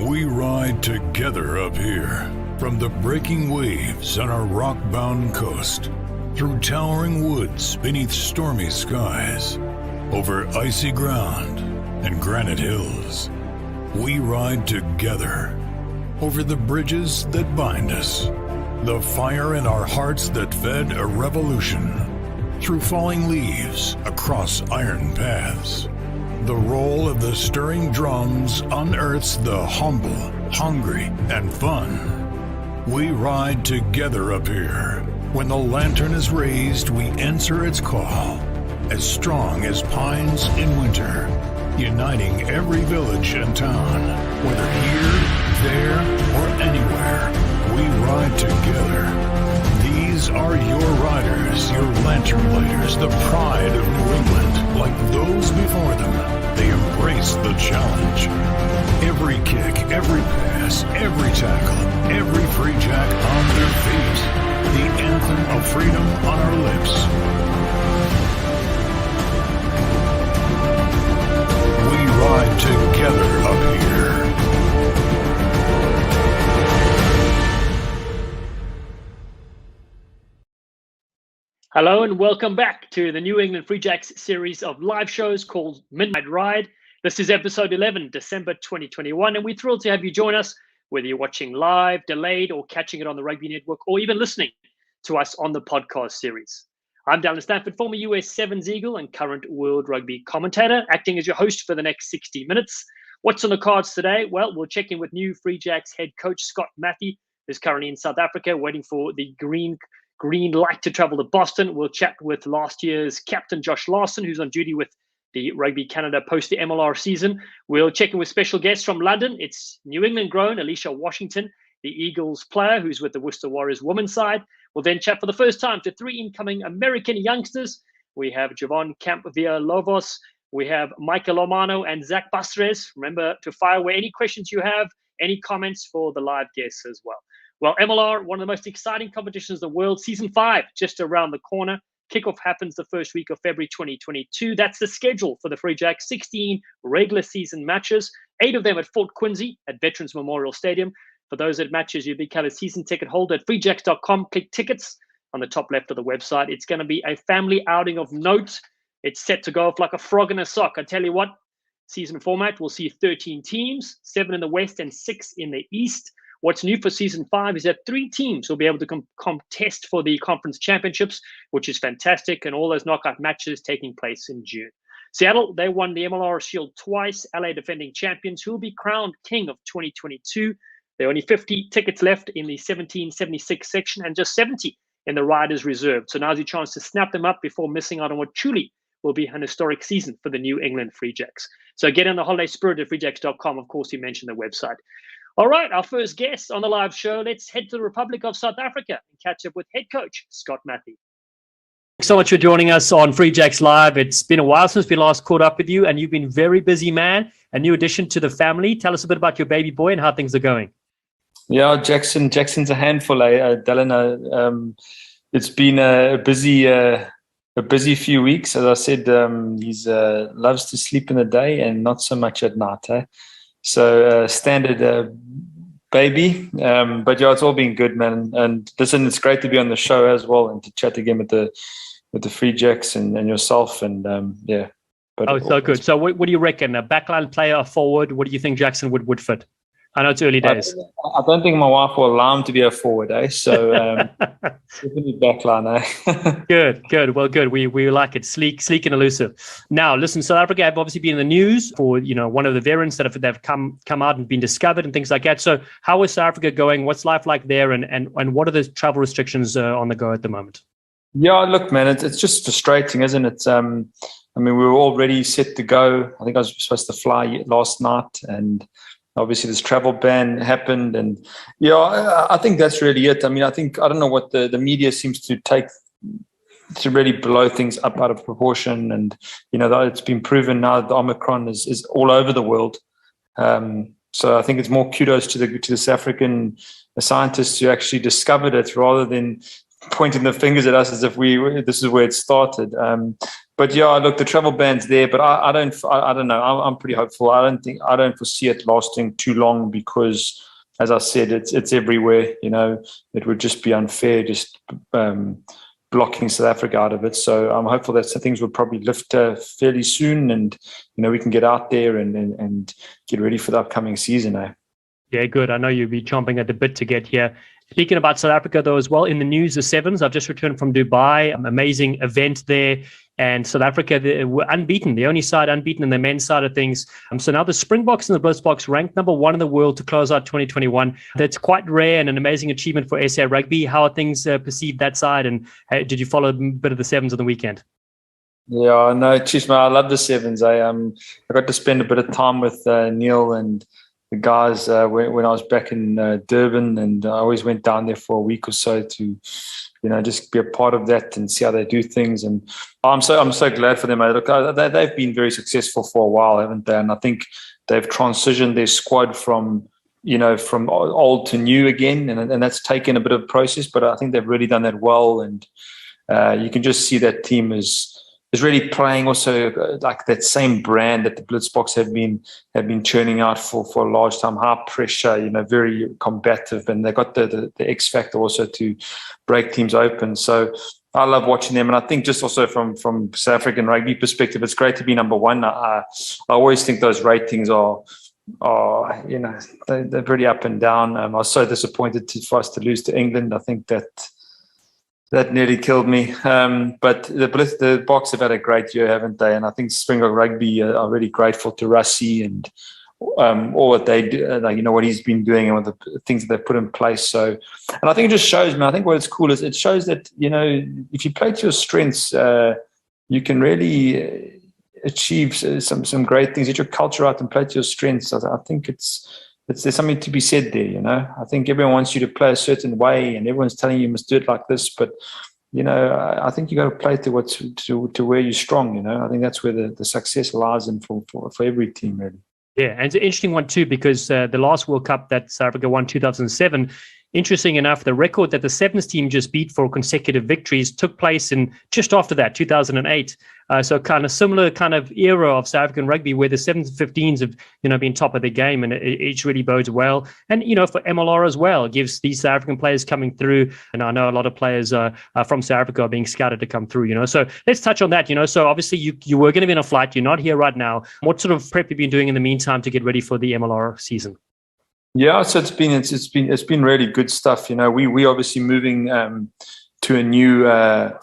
We ride together up here, from the breaking waves on our rock-bound coast, through towering woods beneath stormy skies, over icy ground and granite hills. We ride together, over the bridges that bind us, the fire in our hearts that fed a revolution, through falling leaves, across iron paths. The roll of the stirring drums unearths the humble, hungry, and fun. We ride together up here. When the lantern is raised, we answer its call, as strong as pines in winter, uniting every village and town. Whether here, there, or anywhere, we ride together. These are your riders, your lantern lighters, the pride of New England. Like those before them, they embrace the challenge. Every kick, every pass, every tackle, every free jack on their feet. The anthem of freedom on our lips. We ride together up here. Hello and welcome back to the New England Free Jacks series of live shows called Midnight Ride. This is episode 11, December 2021, and we're thrilled to have you join us, whether you're watching live, delayed, or catching it on the Rugby Network, or even listening to us on the podcast series. I'm Dallen STANFORD, former US Sevens Eagle and current World Rugby commentator, acting as your host for the next 60 minutes. What's on the cards today? Well, we'll check in with new Free Jacks head coach Scott MATHIE, who's currently in South Africa, waiting for the green light to travel to Boston. We'll chat with last year's captain Josh LARSEN, who's on duty with the Rugby Canada post the MLR season. We'll check in with special guests from London. It's New England grown Alycia WASHINGTON, the Eagles player who's with the Worcester Warriors women's side. We'll then chat for the first time to three incoming American youngsters. We have Javon CAMP-VILLALOVOS, we have Mika LOMANO and Zach BASTRES. Remember to fire away any questions you have, any comments for the live guests as well. Well, MLR, one of the most exciting competitions in the world, season 5, just around the corner. Kickoff happens the first week of February 2022. That's the schedule for the Free Jacks, 16 regular season matches, 8 of them at Fort Quincy at Veterans Memorial Stadium. For those at matches, you become a season ticket holder at freejacks.com. Click tickets on the top left of the website. It's going to be a family outing of note. It's set to go off like a frog in a sock. I tell you what, season format, we'll see 13 teams, 7 in the West and 6 in the East. What's new for season 5 is that 3 teams will be able to contest for the conference championships, which is fantastic, and all those knockout matches taking place in June. Seattle, they won the MLR Shield twice. LA defending champions, who will be crowned king of 2022. There are only 50 tickets left in the 1776 section and just 70 in the Riders Reserve. So now's your chance to snap them up before missing out on what truly will be an historic season for the New England Free Jacks. So get in the holiday spirit at freejacks.com. Of course, you mentioned the website. All right, our first guest on the live show. Let's head to the Republic of South Africa and catch up with head coach Scott MATHIE. Thanks so much for joining us on Free Jacks Live. It's been a while since we last caught up with you, and you've been very busy, man. A new addition to the family. Tell us a bit about your baby boy and how things are going. Yeah, Jackson's a handful, Dallen. It's been a busy few weeks. As I said, he's loves to sleep in the day and not so much at night. So standard baby, but yeah, it's all been good, man. And listen, it's great to be on the show as well and to chat again with the Free Jacks and yourself. And yeah. But so good. So what do you reckon? A backline player, a forward? What do you think Jackson would fit? I know it's early days. I don't think my wife will allow him to be a forward, So definitely backline, Good. Well, good. We like it. Sleek and elusive. Now, listen, South Africa have obviously been in the news for, one of the variants that have come out and been discovered and things like that. So how is South Africa going? What's life like there? And what are the travel restrictions on the go at the moment? Yeah, look, man, it's just frustrating, isn't it? We were all ready, set to go. I think I was supposed to fly last night, and obviously this travel ban happened, and I think that's really it. I don't know what the media seems to take to really blow things up out of proportion, and it's been proven now that the Omicron is all over the world. So I think it's more kudos to the South African scientists who actually discovered it, rather than pointing the fingers at us as if this is where it started. But yeah, look, the travel ban's there, but I don't know. I'm pretty hopeful. I don't foresee it lasting too long because, as I said, it's everywhere. You know, it would just be unfair just blocking South Africa out of it. So I'm hopeful that things will probably lift fairly soon, and you know we can get out there and get ready for the upcoming season. Yeah, good. I know you'll be chomping at the bit to get here. Speaking about South Africa, though, as well, in the news, the Sevens, I've just returned from Dubai, amazing event there. And South Africa, they were unbeaten, the only side unbeaten in the men's side of things. So now the Springboks and the Blitzboks ranked number 1 in the world to close out 2021. That's quite rare and an amazing achievement for SA Rugby. How are things perceived that side? And did you follow a bit of the Sevens on the weekend? Yeah, no, cheers, man. I love the Sevens. I got to spend a bit of time with Neil and the guys when I was back in Durban, and I always went down there for a week or so to, you know, just be a part of that and see how they do things. And I'm so glad for them. Look, they've been very successful for a while, haven't they? And I think they've transitioned their squad from old to new again, and that's taken a bit of a process. But I think they've really done that well, and you can just see that team is really playing also like that same brand that the Blitzboks have been churning out for a large time. High pressure, you know, very combative, and they got the X factor also to break teams open. So I love watching them, and I think just also from South African rugby perspective, it's great to be number 1. I always think those ratings are you know, they're pretty up and down. I was so disappointed for us to lose to England. I think that nearly killed me. But the Boks have had a great year, haven't they? And I think Springbok Rugby are really grateful to Rassie and all that they do, like, you know, what he's been doing and what the things that they've put in place. So, and I think it just shows, man, I think what's cool is it shows that, you know, if you play to your strengths, you can really achieve some great things. Get your culture out and play to your strengths. I think there's something to be said there, you know. I think everyone wants you to play a certain way, and everyone's telling you must do it like this. But you know, I think you got to play to where you're strong. You know, I think that's where the success lies in for every team, really. Yeah, and it's an interesting one too, because the last World Cup that South Africa won, 2007. Interesting enough, the record that the Sevens team just beat for consecutive victories took place in just after that, 2008. So kind of similar kind of era of South African rugby where the 7s and 15s have, you know, been top of the game, and it really bodes well. And, you know, for MLR as well, it gives these South African players coming through. And I know a lot of players from South Africa are being scouted to come through, you know. So let's touch on that, you know. So obviously you were going to be in a flight. You're not here right now. What sort of prep have you been doing in the meantime to get ready for the MLR season? Yeah, so it's been really good stuff. You know, we obviously moving to a new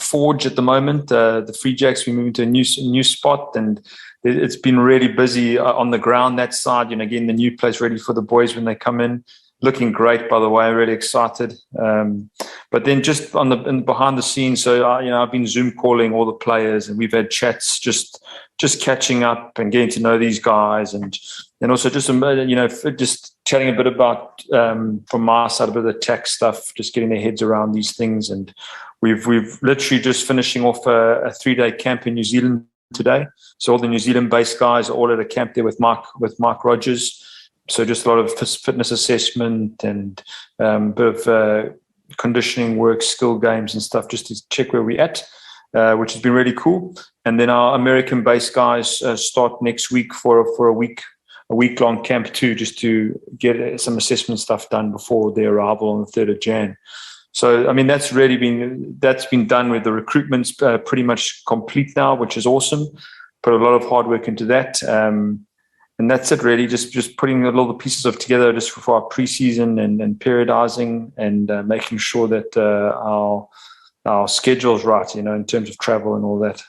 forge at the moment. The Free Jacks, we're moving to a new spot, and it's been really busy on the ground that side. You know, getting the new place ready for the boys when they come in. Looking great, by the way. Really excited. But then just behind the scenes, so you know, I've been Zoom calling all the players, and we've had chats, just catching up and getting to know these guys, and also just you know, just chatting a bit about from my side, a bit of the tech stuff, just getting their heads around these things. And we've literally just finishing off a 3-day camp in New Zealand today. So all the New Zealand-based guys are all at a camp there with Mike Rogers. So just a lot of fitness assessment and a bit of conditioning work, skill games and stuff, just to check where we're at, which has been really cool. And then our American-based guys start next week for a week-long camp too, just to get some assessment stuff done before their arrival on the 3rd of Jan. So, I mean, that's been done with the recruitment's pretty much complete now, which is awesome. Put a lot of hard work into that. And that's it, really. Just putting all the pieces of together just for our preseason and periodizing and making sure that our schedule's right, you know, in terms of travel and all that.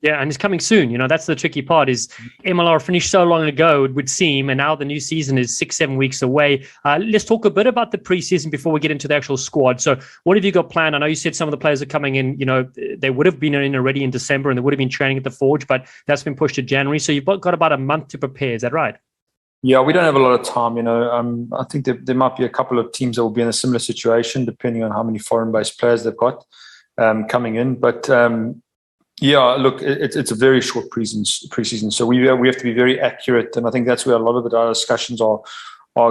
Yeah, and it's coming soon. You know, that's the tricky part is MLR finished so long ago, it would seem, and now the new season is 6-7 weeks away. Let's talk a bit about the preseason before we get into the actual squad. So what have you got planned? I know you said some of the players are coming in, you know, they would have been in already in December and they would have been training at the Forge, but that's been pushed to January. So you've got about a month to prepare. Is that right? Yeah, we don't have a lot of time, you know. I think there might be a couple of teams that will be in a similar situation, depending on how many foreign-based players they've got coming in. But yeah, look, it's a very short preseason, so we have to be very accurate, and I think that's where a lot of the discussions are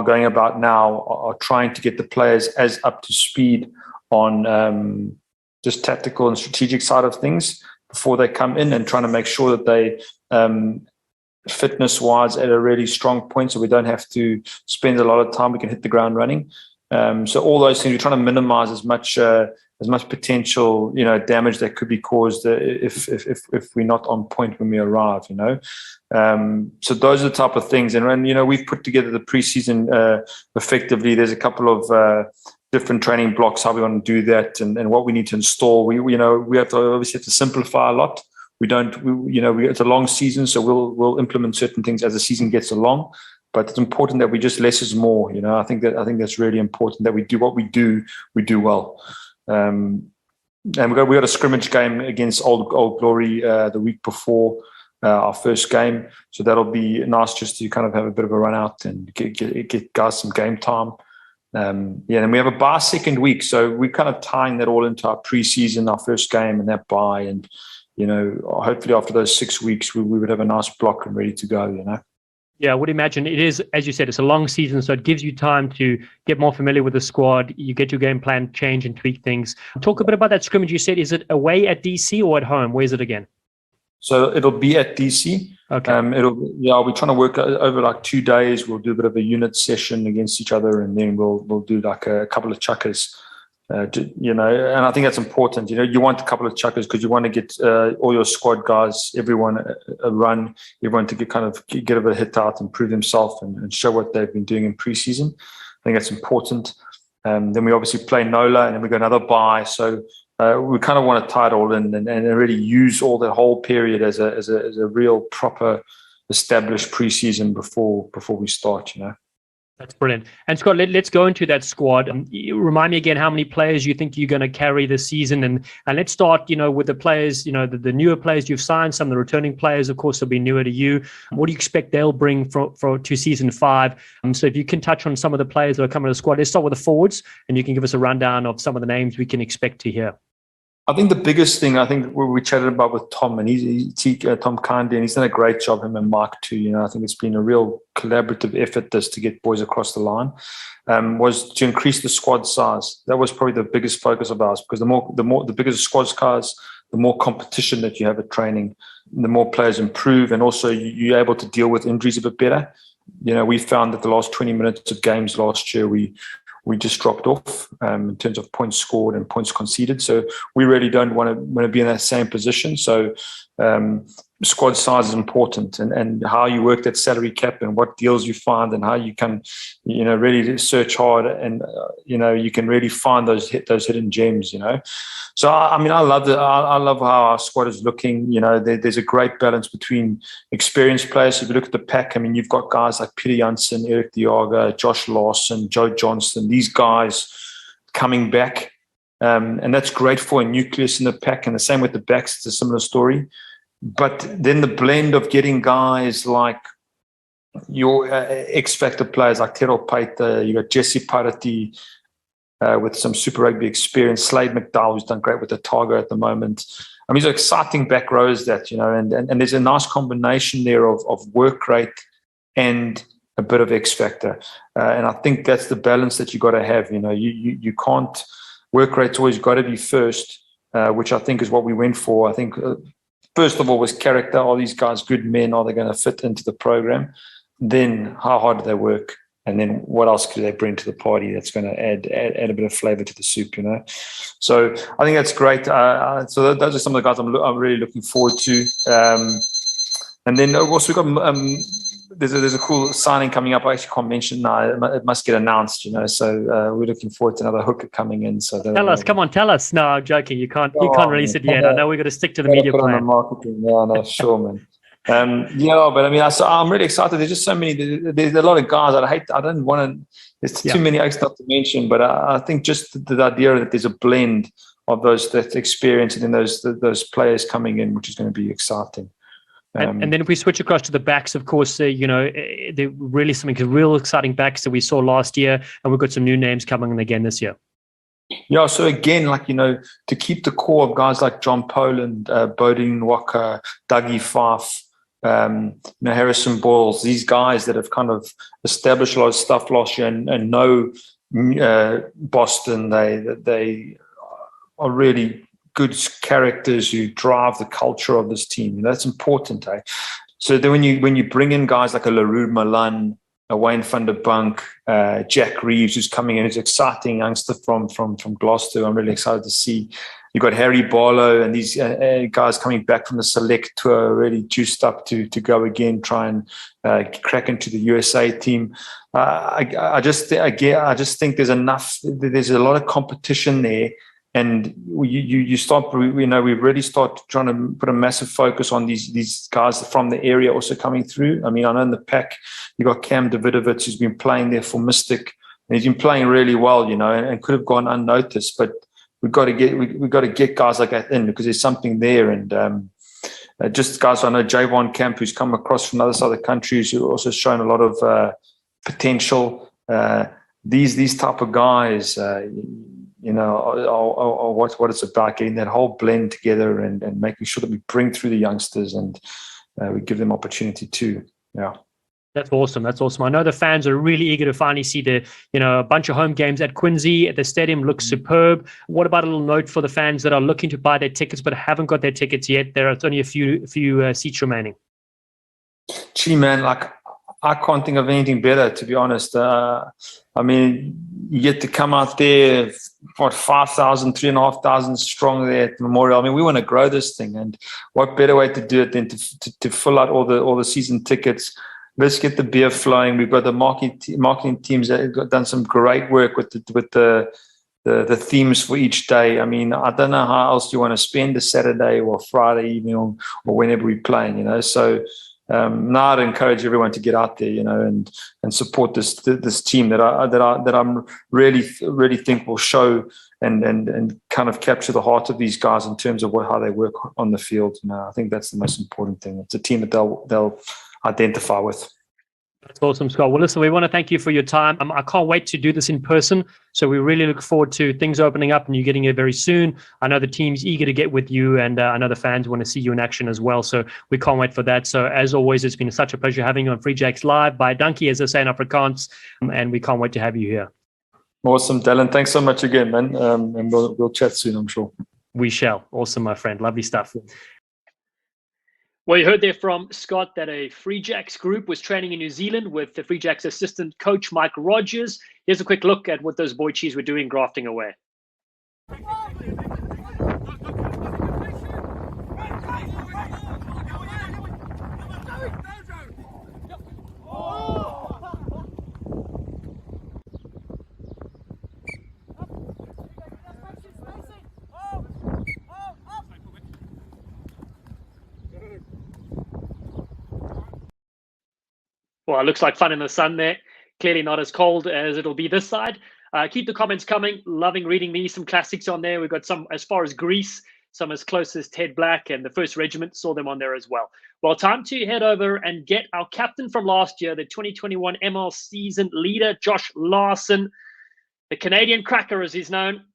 going about now, are trying to get the players as up to speed on just tactical and strategic side of things before they come in, and trying to make sure that they fitness-wise at a really strong point, so we don't have to spend a lot of time. We can hit the ground running. So all those things, we're trying to minimize as much potential, damage that could be caused if we're not on point when we arrive. So those are the type of things. And when we've put together the preseason effectively. There's a couple of different training blocks how we want to do that, and what we need to install. We have to obviously simplify a lot. It's a long season, so we'll implement certain things as the season gets along. But it's important that we just less is more. I think that's really important, that we do what we do well. And we got a scrimmage game against Old Glory the week before our first game, so that'll be nice just to kind of have a bit of a run out and get guys some game time. And we have a bye second week, so we're kind of tying that all into our preseason, our first game, and that bye. And hopefully after those 6 weeks, we would have a nice block and ready to go. Yeah, I would imagine it is, as you said, it's a long season, so it gives you time to get more familiar with the squad. You get your game plan, change and tweak things. Talk a bit about that scrimmage. You said, is it away at DC or at home? Where is it again? So it'll be at DC. Okay. We're trying to work over like 2 days. We'll do a bit of a unit session against each other, and then we'll do like a couple of chukkers. And I think that's important. You want a couple of chukkers because you want to get all your squad guys, everyone a run, everyone to get a bit of a hit out and prove themselves and show what they've been doing in preseason. I think that's important. Then we obviously play NOLA, and then we got another bye. So we kind of want to tie it all in and really use all the whole period as a real proper established preseason before we start. That's brilliant. And Scott, let's go into that squad. Remind me again how many players you think you're going to carry this season, and let's start, with the players, the newer players you've signed. Some of the returning players, of course, will be newer to you. What do you expect they'll bring to season 5? So if you can touch on some of the players that are coming to the squad, let's start with the forwards, and you can give us a rundown of some of the names we can expect to hear. I think the biggest thing, we chatted about with Tom, and Tom Kandi, and he's done a great job, him and Mike too. I think it's been a real collaborative effort to get boys across the line, was to increase the squad size. That was probably the biggest focus of ours, because the bigger the squad size, the more competition that you have at training, the more players improve, and also you're able to deal with injuries a bit better. We found that the last 20 minutes of games last year, we just dropped off in terms of points scored and points conceded. So we really don't want to be in that same position. So squad size is important, and how you work that salary cap and what deals you find, and how you can, really search hard, and you can really find those hidden gems. So I love how our squad is looking. There's a great balance between experienced players. If you look at the pack, you've got guys like Peter Janssen, Eric Diaga, Josh Larsen, Joe Johnston. These guys coming back, and that's great for a nucleus in the pack. And the same with the backs; it's a similar story. But then the blend of getting guys like your X-Factor players like Terrell Paita, you got Jesse Parati with some Super Rugby experience, Slade McDowell, who's done great with the Otago at the moment. These are exciting back rows that, and there's a nice combination there of work rate and a bit of X-Factor. And I think that's the balance that you got to have. You can't, work rate's always got to be first, which I think is what we went for. I think first of all was character. Are these guys good men? Are they going to fit into the program? Then how hard do they work? And then what else could they bring to the party that's going to add a bit of flavor to the soup, So I think that's great. So those are some of the guys I'm really looking forward to. And then also we've got there's a cool signing coming up. I actually can't mention now. It must get announced, So we're looking forward to another hooker coming in. So tell us. No, I'm joking. You can't release it yet. I know we've got to stick to the media plan. On marketing. Yeah, no, sure, man. But I'm really excited. There's just so many. There's a lot of guys that I don't want to. There's too many stuff to mention, but I think just the idea that there's a blend of that experience and then those players coming in, which is going to be exciting. And then if we switch across to the backs, of course, they're really some real exciting backs that we saw last year, and we've got some new names coming in again this year. Yeah, so again, to keep the core of guys like John Poland, Bodine Nwaka, Dougie Fife, Harrison Boyles, these guys that have kind of established a lot of stuff last year and know Boston, they are really good characters who drive the culture of this team. That's important, eh? So then when you bring in guys like a LaRue Milan, a Wayne van der Bank, Jack Reeves, who's coming in, who's an exciting youngster from Gloucester. I'm really excited to see. You've got Harry Barlow and these guys coming back from the select tour, really juiced up to go again, try and crack into the USA team. I just think there's enough. There's a lot of competition there. And you start, we really start trying to put a massive focus on these guys from the area also coming through. I mean, I know in the pack, you got Cam Davidovich, who's been playing there for Mystic, and he's been playing really well, and could have gone unnoticed. But we've got to get guys like that in, because there's something there. And just guys, I know Javon Camp, who's come across from the other side of the country, who's also shown a lot of potential. These type of guys, what it's about, getting that whole blend together and making sure that we bring through the youngsters and we give them opportunity too. Yeah. That's awesome. I know the fans are really eager to finally see a bunch of home games at Quincy. The stadium looks superb. What about a little note for the fans that are looking to buy their tickets but haven't got their tickets yet? There are only a few seats remaining. Gee, man, I can't think of anything better, to be honest. I mean, you get to come out there, 5,000, 3,500 strong there at Memorial. I mean, we want to grow this thing, and what better way to do it than to fill out all the season tickets. Let's get the beer flowing. We've got the marketing teams that have done some great work with the themes for each day. I mean, I don't know how else you want to spend a Saturday or Friday evening or whenever we're playing, So now I'd encourage everyone to get out there, and support this team that I'm really think will show and kind of capture the heart of these guys in terms of how they work on the field. I think that's the most important thing. It's a team that they'll identify with. That's awesome, Scott. Well, listen, we want to thank you for your time. I can't wait to do this in person. So we really look forward to things opening up and you getting here very soon. I know the team's eager to get with you, and I know the fans want to see you in action as well. So we can't wait for that. So as always, it's been such a pleasure having you on Free Jacks Live by Donkey, as they say in Afrikaans, and we can't wait to have you here. Awesome, Dallen. Thanks so much again, man. And we'll chat soon, I'm sure. We shall. Awesome, my friend. Lovely stuff. Well, you heard there from Scott that a Free Jacks group was training in New Zealand with the Free Jacks assistant coach, Mike Rogers. Here's a quick look at what those boy cheese were doing grafting away. Well, it looks like fun in the sun there. Clearly not as cold as it'll be this side. Keep the comments coming. Loving reading these. Some classics on there. We've got some as far as Greece, some as close as Ted Black and the First Regiment. Saw them on there as well. Well, time to head over and get our captain from last year, the 2021 ML season leader, Josh Larsen. The Canadian Cracker, as he's known.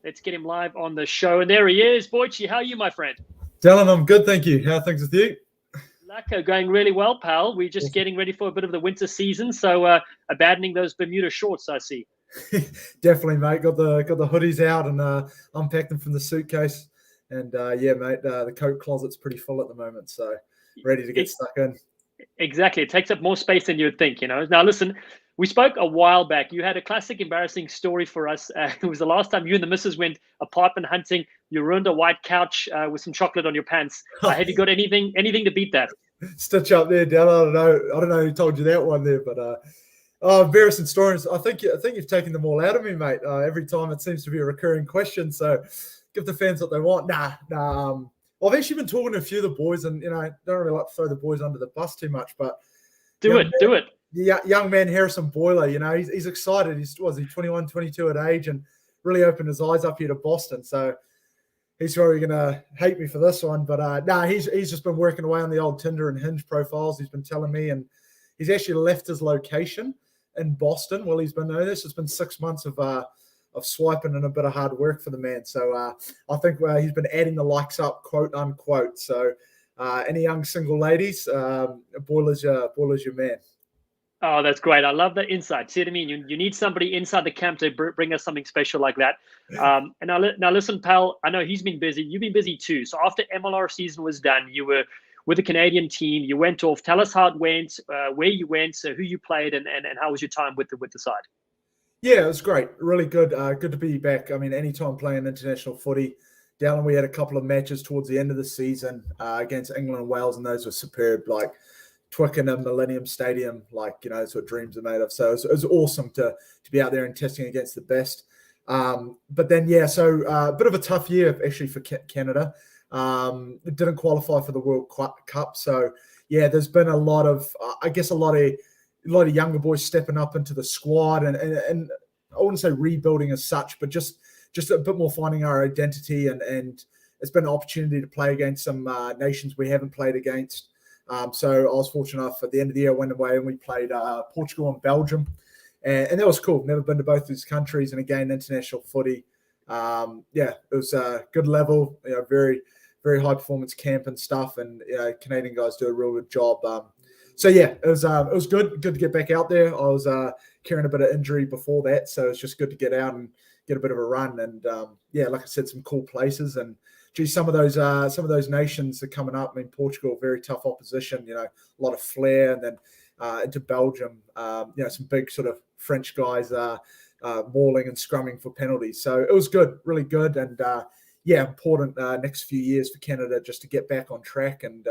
Let's get him live on the show. And there he is. Boychie, how are you, my friend? Dallen, I'm good, thank you. How are things with you? Lacquer going really well, pal. We're just getting ready for a bit of the winter season, so abandoning those Bermuda shorts, I see. Definitely, mate. Got the hoodies out and unpacked them from the suitcase. And yeah, mate, the coat closet's pretty full at the moment, so ready to get stuck in. Exactly. It takes up more space than you'd think, Now, listen, we spoke a while back. You had a classic embarrassing story for us. It was the last time you and the missus went apartment hunting. You ruined a white couch with some chocolate on your pants. Have you got anything to beat that? Stitch up there, Dallen. I don't know who told you that one there, but embarrassing stories. I think you've taken them all out of me, mate. Every time it seems to be a recurring question. So give the fans what they want. Nah. I've actually been talking to a few of the boys, and don't really like to throw the boys under the bus too much, but do it. Yeah, young man Harrison Boyler, he's excited. He's 21, 22 at age, and really opened his eyes up here to Boston. So he's probably gonna hate me for this one, but he's just been working away on the old Tinder and Hinge profiles. He's been telling me, and he's actually left his location in Boston. Well, he's been doing this. It's been 6 months of swiping and a bit of hard work for the man. So I think he's been adding the likes up, quote unquote. So any young single ladies, Boyler's your man. Oh, that's great. I love that insight. See what I mean? You need somebody inside the camp to bring us something special like that. And now listen, pal, I know he's been busy. You've been busy too. So after MLR season was done, you were with the Canadian team. You went off. Tell us how it went, where you went, who you played, and how was your time with the side? Yeah, it was great. Really good. Good to be back. I mean, anytime playing international footy. Dallen, we had a couple of matches towards the end of the season against England and Wales, and those were superb. Like Twickenham, Millennium Stadium, like, you know, that's what dreams are made of. So it was awesome to be out there and testing against the best. But then, yeah, so a bit of a tough year actually for Canada. It didn't qualify for the World Cup. So, yeah, there's been a lot of, I guess, a lot of younger boys stepping up into the squad and I wouldn't say rebuilding as such, but just a bit more finding our identity. And it's been an opportunity to play against some nations we haven't played against. So I was fortunate enough at the end of the year, I went away and we played Portugal and Belgium. And that was cool. Never been to both these countries. And again, international footy. Yeah, it was a good level, you know, very, very high performance camp and stuff. And, you know, Canadian guys do a real good job. So, yeah, it was good to get back out there. I was carrying a bit of injury before that. So it's just good to get out and get a bit of a run. And, yeah, like I said, some cool places. And, gee, some of those nations are coming up. I mean, Portugal, very tough opposition, you know, a lot of flair. And then into Belgium, you know, some big sort of French guys mauling and scrumming for penalties. So it was good, really good. And, yeah, important next few years for Canada just to get back on track and,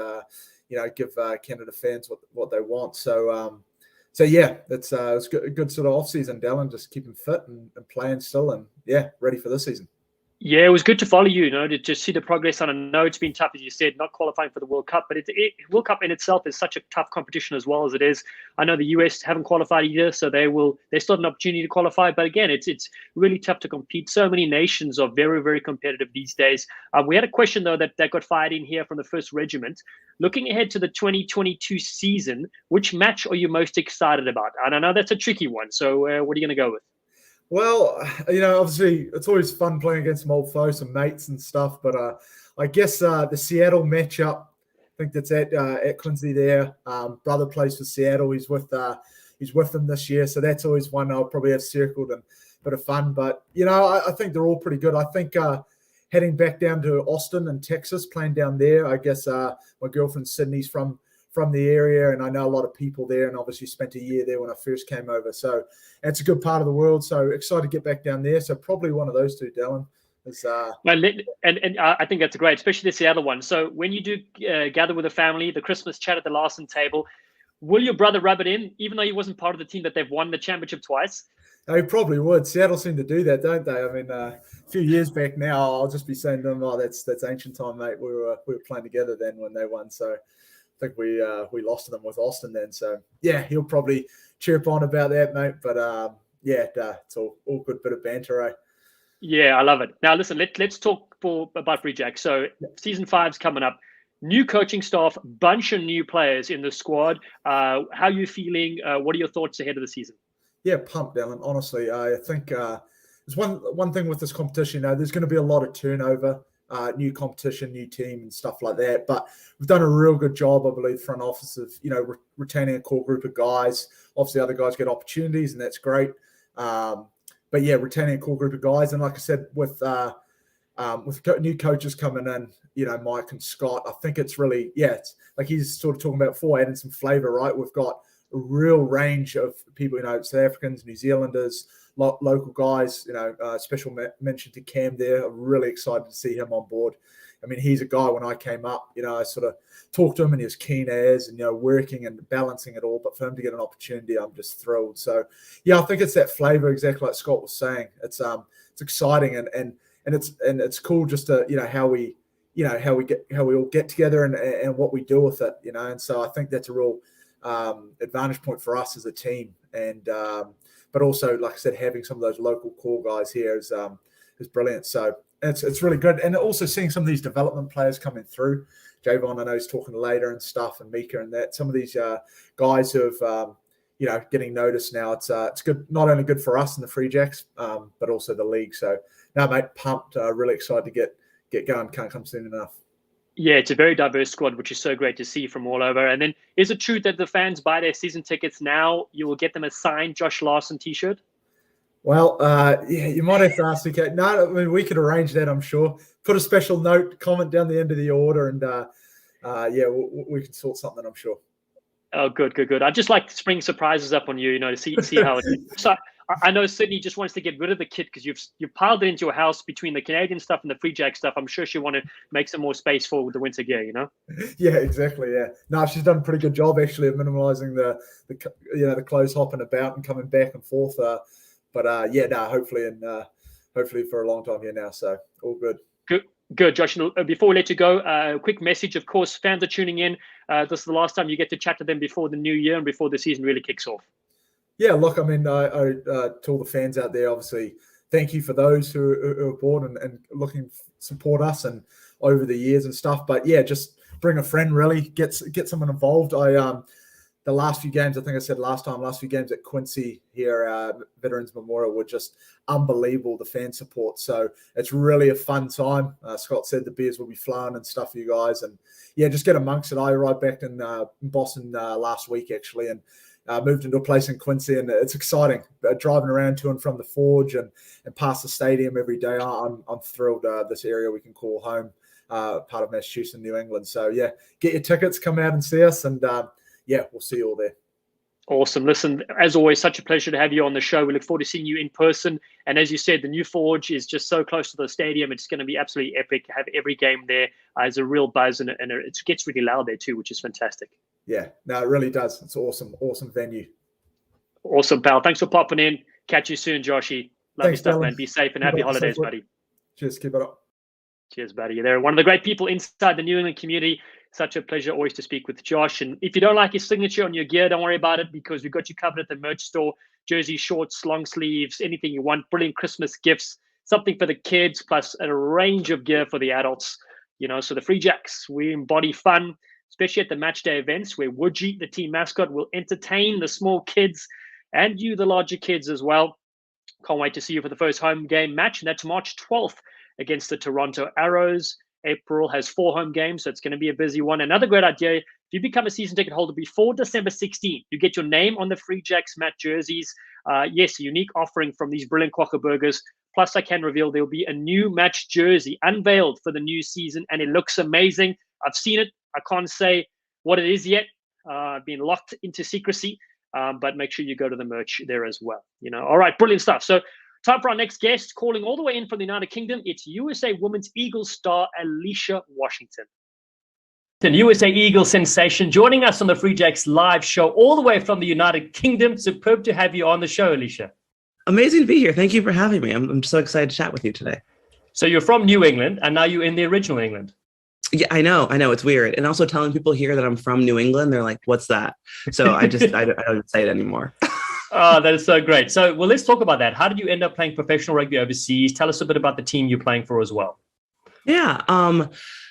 you know, give Canada fans what they want. So, yeah, it's a good sort of off-season, Dallen, just keeping fit and playing still and, yeah, ready for this season. Yeah, it was good to follow you, you know, to just see the progress. And I know it's been tough, as you said, not qualifying for the World Cup, but World Cup in itself is such a tough competition as well as it is. I know the US haven't qualified either, so they still have an opportunity to qualify. But again, it's really tough to compete. So many nations are very, very competitive these days. We had a question, though, that got fired in here from the 1st Regiment. Looking ahead to the 2022 season, which match are you most excited about? And I know that's a tricky one. So what are you going to go with? Well, you know, obviously it's always fun playing against some old foes and mates and stuff, but I guess the Seattle matchup, I think that's at Quincy there. Brother plays for Seattle. He's with them this year, so that's always one I'll probably have circled and a bit of fun. But you know, I think they're all pretty good. I think heading back down to Austin and Texas, playing down there. I guess my girlfriend Sydney's from the area, and I know a lot of people there, and obviously spent a year there when I first came over. So it's a good part of the world. So excited to get back down there. So probably one of those two, Dallen. And I think that's great, especially the Seattle one. So when you do gather with a family, the Christmas chat at the Larsen table, will your brother rub it in, even though he wasn't part of the team that they've won the championship twice? They probably would. Seattle seem to do that, don't they? I mean, a few years back now, I'll just be saying to them, "Oh, that's ancient time, mate. We were playing together then when they won." So I think we lost to them with Austin then. So yeah, he'll probably chirp on about that, mate. But yeah, it's all good bit of banter, eh? Yeah, I love it. Now listen, let's talk about Free Jack. So season 5's coming up. New coaching staff, bunch of new players in the squad. How are you feeling? What are your thoughts ahead of the season? Yeah, pumped, Dallen. Honestly, I think there's one thing with this competition. You know, there's going to be a lot of turnover. New competition, new team, and stuff like that. But we've done a real good job, I believe, front office of, you know, retaining a core group of guys. Obviously, other guys get opportunities, and that's great. But yeah, retaining a core group of guys, and like I said, with new coaches coming in, you know, Mike and Scott, I think it's really, yeah, it's like he's sort of talking about before, adding some flavour, right? We've got a real range of people, you know, South Africans, New Zealanders, local guys, you know, special mention to Cam there. I'm really excited to see him on board. I mean, he's a guy, when I came up, you know, I sort of talked to him and he was keen as, and, you know, working and balancing it all. But for him to get an opportunity, I'm just thrilled. So, yeah, I think it's that flavor, exactly like Scott was saying. It's exciting and it's cool just to, you know, how we all get together and what we do with it, you know. And so I think that's a real advantage point for us as a team. And but also, like I said, having some of those local core guys here is brilliant. So it's really good. And also seeing some of these development players coming through. Javon, I know he's talking later and stuff, and Mika and that. Some of these guys who have, you know, getting noticed now. It's good, not only good for us in the Free Jacks, but also the league. So, no, mate, pumped. Really excited to get going. Can't come soon enough. Yeah, it's a very diverse squad, which is so great to see from all over. And then, is it true that the fans buy their season tickets now? You will get them a signed Josh Larsen T-shirt? Well, yeah, you might have to ask Mika. No, I mean, we could arrange that, I'm sure. Put a special note, comment down the end of the order, and yeah, we can sort something, I'm sure. Oh, good. I just like spring surprises up on you, to see how it is. So I know Sydney just wants to get rid of the kit because you've piled it into your house between the Canadian stuff and the Free Jack stuff. I'm sure she'll want to make some more space for the winter gear, Yeah, exactly. Yeah, no, she's done a pretty good job actually of minimalising the clothes hopping about and coming back and forth. But yeah, no, hopefully for a long time here now. So all good. Good, Josh. Before we let you go, a quick message. Of course, fans are tuning in. This is the last time you get to chat to them before the new year and before the season really kicks off. Yeah, look, I mean, to all the fans out there, obviously, thank you for those who are aboard and looking support us and over the years and stuff. But yeah, just bring a friend, really, get someone involved. The last few games, I think I said last few games at Quincy here, Veterans Memorial, were just unbelievable, the fan support. So it's really a fun time. Scott said the beers will be flowing and stuff for you guys. And yeah, just get amongst it. I arrived back in Boston last week, actually, and moved into a place in Quincy, and it's exciting. Driving around to and from the Forge and past the stadium every day. I'm thrilled this area we can call home, part of Massachusetts, New England. So yeah, get your tickets, come out and see us, and yeah, we'll see you all there. Awesome. Listen, as always, such a pleasure to have you on the show. We look forward to seeing you in person. And as you said, the new Forge is just so close to the stadium. It's going to be absolutely epic. Have every game there. There's a real buzz, and it gets really loud there too, which is fantastic. Yeah, no, it really does. It's awesome venue. Awesome, pal. Thanks for popping in. Catch you soon, Joshy. Love your stuff, Dallen. man. Be safe and happy holidays, buddy. Cheers. Keep it up. Cheers, buddy. You're there. One of the great people inside the New England community. Such a pleasure always to speak with Josh. And if you don't like his signature on your gear, don't worry about it, because we've got you covered at the merch store. Jersey, shorts, long sleeves, anything you want. Brilliant Christmas gifts, something for the kids, plus a range of gear for the adults. So the Free Jacks, we embody fun, especially at the match day events where Woodgie, the team mascot, will entertain the small kids and you, the larger kids, as well. Can't wait to see you for the first home game match, and that's March 12th against the Toronto Arrows. April has 4 home games, so it's going to be a busy one. Another great idea, if you become a season ticket holder before December 16th, you get your name on the Free Jacks mat jerseys. Yes, a unique offering from these brilliant Quacker burgers. Plus, I can reveal there will be a new match jersey unveiled for the new season, and it looks amazing. I've seen it. I can't say what it is yet. I've been locked into secrecy, but make sure you go to the merch there as well. All right, brilliant stuff. So time for our next guest, calling all the way in from the United Kingdom. It's USA Women's Eagles star Alycia Washington. An USA Eagles sensation joining us on the Free Jacks live show all the way from the United Kingdom. Superb to have you on the show, Alycia. Amazing to be here. Thank you for having me. I'm so excited to chat with you today. So you're from New England, and now you're in the original England. Yeah, I know. It's weird. And also telling people here that I'm from New England, they're like, what's that? So I don't say it anymore. Oh, that is so great. So, well, let's talk about that. How did you end up playing professional rugby overseas? Tell us a bit about the team you're playing for as well. Yeah.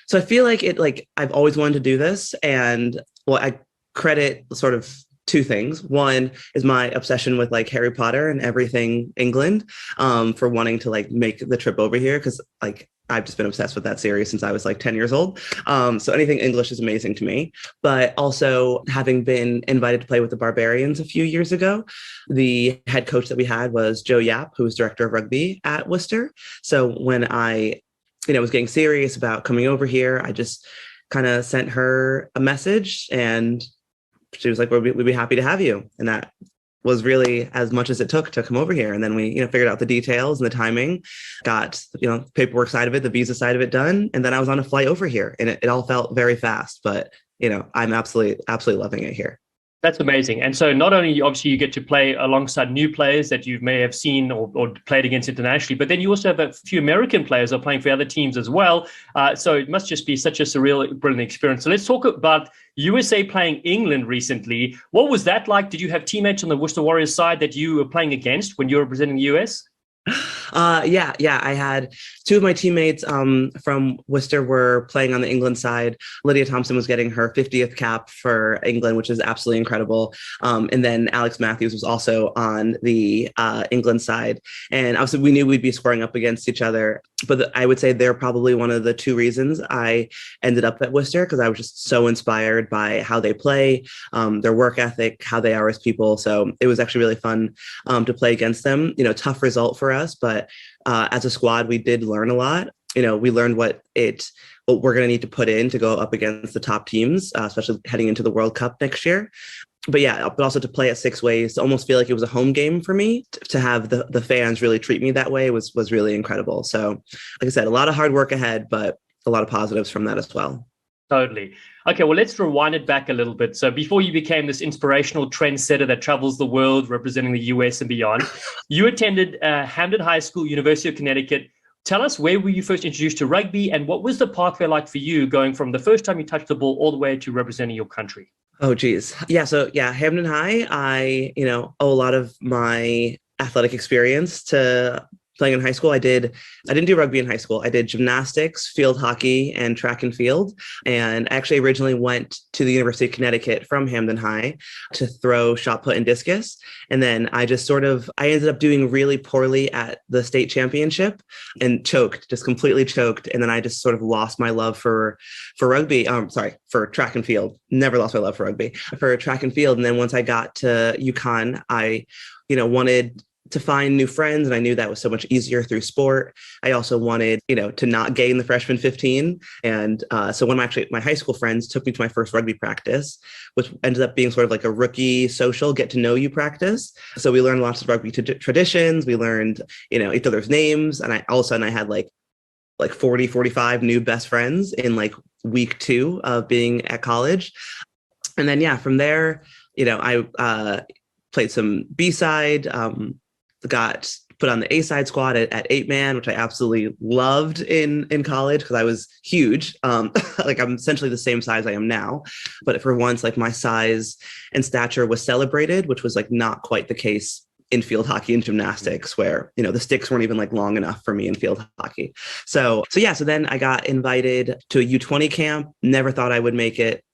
So I feel like I've always wanted to do this, and I credit sort of 2 things. One is my obsession with like Harry Potter and everything England, for wanting to like make the trip over here, because like I've just been obsessed with that series since I was like 10 years old. So anything English is amazing to me. But also having been invited to play with the Barbarians a few years ago, the head coach that we had was Joe Yap, who was director of rugby at Worcester. So when I was getting serious about coming over here, I just kind of sent her a message, and she was like, we'd be happy to have you. And that was really as much as it took to come over here. And then we, figured out the details and the timing, got, paperwork side of it, the visa side of it done. And then I was on a flight over here, and it all felt very fast, but I'm absolutely loving it here. That's amazing. And so not only obviously you get to play alongside new players that you may have seen or played against internationally, but then you also have a few American players who are playing for other teams as well. So it must just be such a surreal, brilliant experience. So let's talk about USA playing England recently. What was that like? Did you have teammates on the Worcester Warriors side that you were playing against when you were representing the US? Yeah. I had two of my teammates from Worcester were playing on the England side. Lydia Thompson was getting her 50th cap for England, which is absolutely incredible. And then Alex Matthews was also on the England side. And obviously we knew we'd be scoring up against each other. But I would say they're probably one of the two reasons I ended up at Worcester, because I was just so inspired by how they play, their work ethic, how they are as people. So it was actually really fun to play against them. Tough result for us, but as a squad, we did learn a lot. We learned what we're going to need to put in to go up against the top teams, especially heading into the World Cup next year. But also to play at Six Ways, to almost feel like it was a home game for me, to have the fans really treat me that way was really incredible. So, like I said, a lot of hard work ahead, but a lot of positives from that as well. Totally. Okay, well, let's rewind it back a little bit. So before you became this inspirational trendsetter that travels the world representing the US and beyond, you attended Hamden High School, University of Connecticut. Tell us, where were you first introduced to rugby, and what was the pathway like for you going from the first time you touched the ball all the way to representing your country? Oh, geez. Yeah. So Hamden High, I, owe a lot of my athletic experience to playing in high school. I didn't do rugby in high school. I did gymnastics, field hockey, and track and field. And I actually originally went to the University of Connecticut from Hamden High to throw shot put and discus. And then I ended up doing really poorly at the state championship and just completely choked. And then I just sort of lost my love for rugby. For track and field. Never lost my love for rugby, for track and field. And then once I got to UConn, I, wanted to find new friends. And I knew that was so much easier through sport. I also wanted, to not gain the freshman 15. And so one of my high school friends took me to my first rugby practice, which ended up being sort of like a rookie social get to know you practice. So we learned lots of rugby traditions. We learned, each other's names. And all of a sudden I had like 40, 45 new best friends in like week 2 of being at college. And then, from there, I played some B-side, got put on the A-side squad at 8-man, which I absolutely loved in college because I was huge. I'm essentially the same size I am now, but for once, like my size and stature was celebrated, which was like not quite the case in field hockey and gymnastics, where, the sticks weren't even like long enough for me in field hockey. So then I got invited to a U20 camp. Never thought I would make it.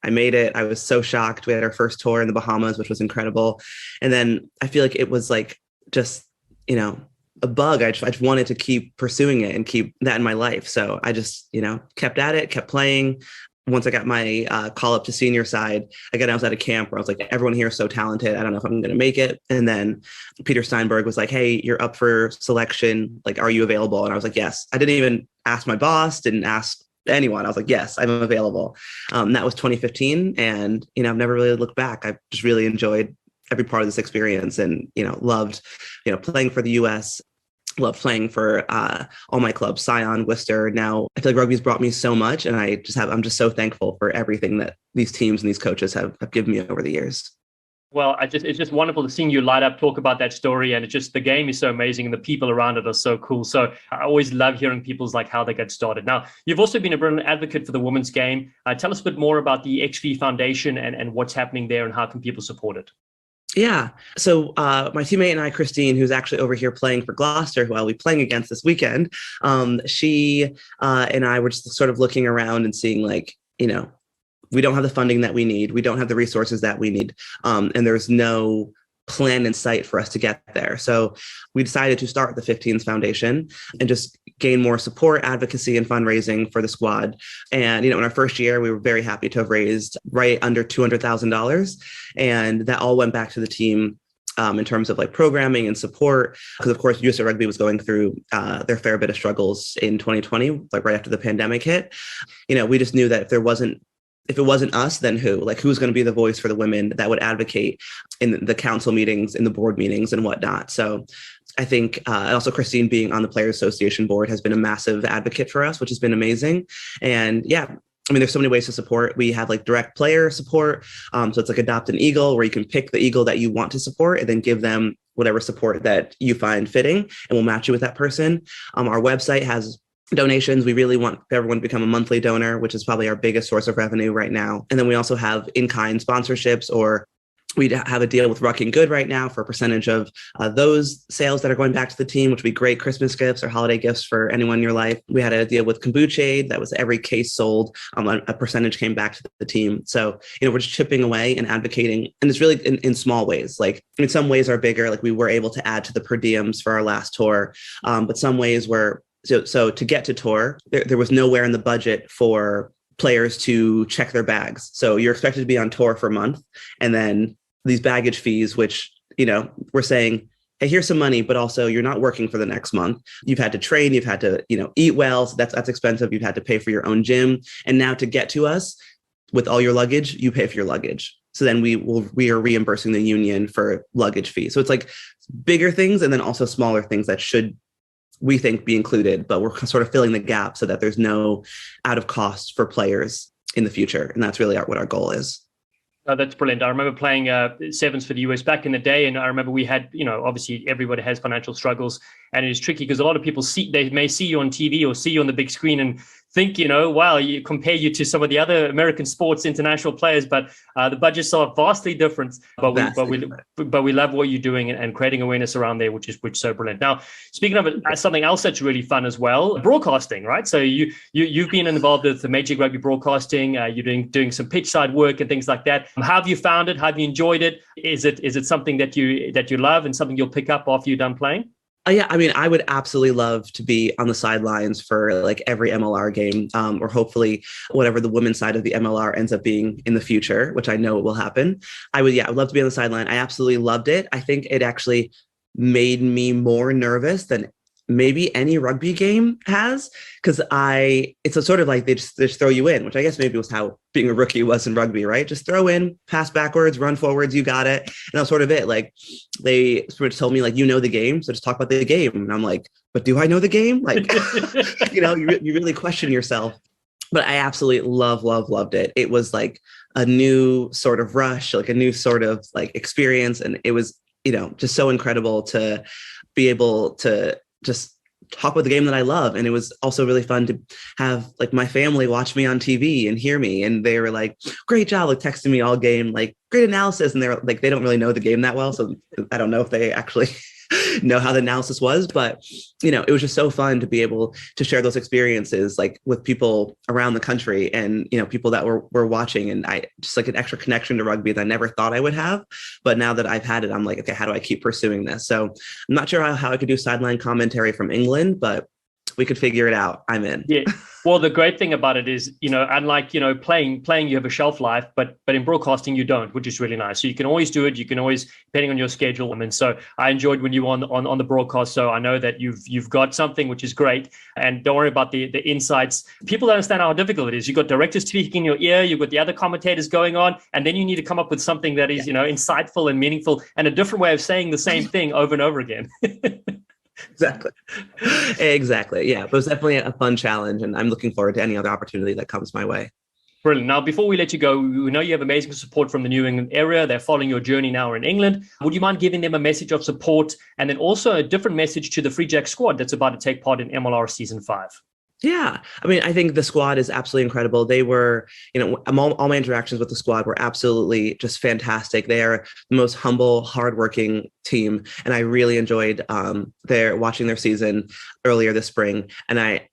I made it. I was so shocked. We had our first tour in the Bahamas, which was incredible. And then I feel like it was like just, a bug. I just wanted to keep pursuing it and keep that in my life. So I just, kept at it, kept playing. Once I got my call up to senior side, again, I was at a camp where I was like, everyone here is so talented. I don't know if I'm going to make it. And then Peter Steinberg was like, hey, you're up for selection. Like, are you available? And I was like, yes. I didn't even ask my boss, didn't ask anyone. I was like, yes, I'm available. That was 2015. And, I've never really looked back. I've just really enjoyed every part of this experience and, loved, playing for the US, loved playing for all my clubs, Scion, Worcester. Now I feel like rugby's brought me so much, and I'm just so thankful for everything that these teams and these coaches have given me over the years. Well, it's just wonderful to see you light up, talk about that story. And it's just, the game is so amazing and the people around it are so cool. So I always love hearing people's like how they get started. Now, you've also been a brilliant advocate for the women's game. Tell us a bit more about the XV Foundation and what's happening there and how can people support it? Yeah. So my teammate and I, Christine, who's actually over here playing for Gloucester, who I'll be playing against this weekend, she and I were just sort of looking around and seeing like, we don't have the funding that we need. We don't have the resources that we need. And there's no plan in sight for us to get there. So we decided to start the 15s Foundation and just gain more support, advocacy, and fundraising for the squad. And, in our first year, we were very happy to have raised right under $200,000. And that all went back to the team in terms of like programming and support. Because of course, USA Rugby was going through their fair bit of struggles in 2020, like right after the pandemic hit. We just knew that if it wasn't us, then who? Like, who's going to be the voice for the women that would advocate in the council meetings, in the board meetings and whatnot? So I think also Christine being on the Players Association board has been a massive advocate for us, which has been amazing. And there's so many ways to support. We have like direct player support. So it's like Adopt an Eagle, where you can pick the Eagle that you want to support and then give them whatever support that you find fitting, and we'll match you with that person. Our website has donations. We really want everyone to become a monthly donor, which is probably our biggest source of revenue right now. And then we also have in-kind sponsorships or We have a deal with Rucking Good right now for a percentage of those sales that are going back to the team, which would be great Christmas gifts or holiday gifts for anyone in your life. We had a deal with Kombucha that was every case sold, a percentage came back to the team. So, we're just chipping away and advocating. And it's really in small ways. Like in some ways are bigger, like we were able to add to the per diems for our last tour. But some ways were, so to get to tour, there was nowhere in the budget for players to check their bags. So you're expected to be on tour for a month, and then these baggage fees, which, we're saying, hey, here's some money, but also you're not working for the next month. You've had to train, you've had to, eat well. So that's expensive. You've had to pay for your own gym. And now to get to us with all your luggage, you pay for your luggage. So then we are reimbursing the union for luggage fees. So it's like bigger things and then also smaller things that should, we think, be included, but we're sort of filling the gap so that there's no out of cost for players in the future. And that's really what our goal is. Oh, that's brilliant. I remember playing sevens for the US back in the day. And I remember we had, obviously everybody has financial struggles, and it is tricky because a lot of people they may see you on TV or see you on the big screen and think, wow, you compare you to some of the other American sports international players, but the budgets are vastly different. But we love what you're doing and creating awareness around there, which is so brilliant. Now, speaking of it, something else that's really fun as well, broadcasting, right? So you've been involved with the Major League Rugby broadcasting. You're doing some pitch side work and things like that. How have you found it? How have you enjoyed it? Is it something that you love and something you'll pick up after you're done playing? Yeah, I mean, I would absolutely love to be on the sidelines for like every MLR game, or hopefully whatever the women's side of the MLR ends up being in the future, which I know will happen. I'd love to be on the sideline. I absolutely loved it. I think it actually made me more nervous than maybe any rugby game has, because it's a sort of like they just throw you in, which I guess maybe was how being a rookie was in rugby, right? Just throw in, pass backwards, run forwards, you got it. And that's sort of it. Like they sort of told me, like, the game, so just talk about the game. And I'm like, but do I know the game? Like, you really question yourself. But I absolutely loved it. It was like a new sort of rush, like a new sort of like experience. And it was, just so incredible to be able to just talk about the game that I love. And it was also really fun to have like my family watch me on TV and hear me. And they were like, great job, like texting me all game, like great analysis. And they're like, they don't really know the game that well. So I don't know if they actually know how the analysis was, but it was just so fun to be able to share those experiences like with people around the country and, people that were watching, and I just like an extra connection to rugby that I never thought I would have. But now that I've had it, I'm like, okay, how do I keep pursuing this? So I'm not sure how I could do sideline commentary from England, but we could figure it out. I'm in. Yeah. Well, the great thing about it is, unlike, playing, you have a shelf life, but in broadcasting, you don't, which is really nice. So you can always do it. You can always, depending on your schedule. And so I enjoyed when you were on the broadcast. So I know that you've got something, which is great. And don't worry about the insights. People don't understand how difficult it is. You've got directors speaking in your ear. You've got the other commentators going on. And then you need to come up with something that is, insightful and meaningful and a different way of saying the same thing over and over again. Exactly. Yeah, but it was definitely a fun challenge, and I'm looking forward to any other opportunity that comes my way. Brilliant. Now, before we let you go, we know you have amazing support from the New England area. They're following your journey now in England. Would you mind giving them a message of support and then also a different message to the Free Jack squad that's about to take part in MLR Season 5? Yeah. I mean, I think the squad is absolutely incredible. They were, all my interactions with the squad were absolutely just fantastic. They are the most humble, hardworking team. And I really enjoyed watching their season earlier this spring. And I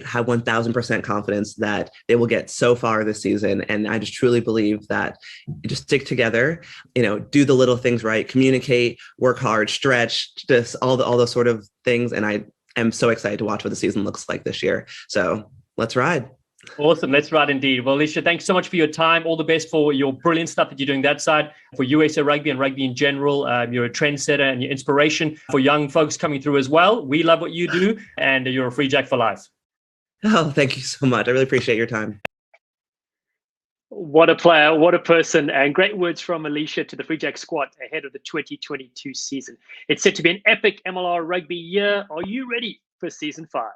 have 1000% confidence that they will get so far this season. And I just truly believe that you just stick together, do the little things right, communicate, work hard, stretch, just all those sort of things. And I'm so excited to watch what the season looks like this year. So let's ride. Awesome. Let's ride indeed. Well, Alycia, thanks so much for your time. All the best for your brilliant stuff that you're doing that side, for USA Rugby and rugby in general. You're a trendsetter and you're inspiration for young folks coming through as well. We love what you do, and you're a Free Jack for life. Oh, thank you so much. I really appreciate your time. What a player, what a person, and great words from Alycia to the Free Jack squad ahead of the 2022 season. It's set to be an epic MLR rugby year. Are you ready for Season 5?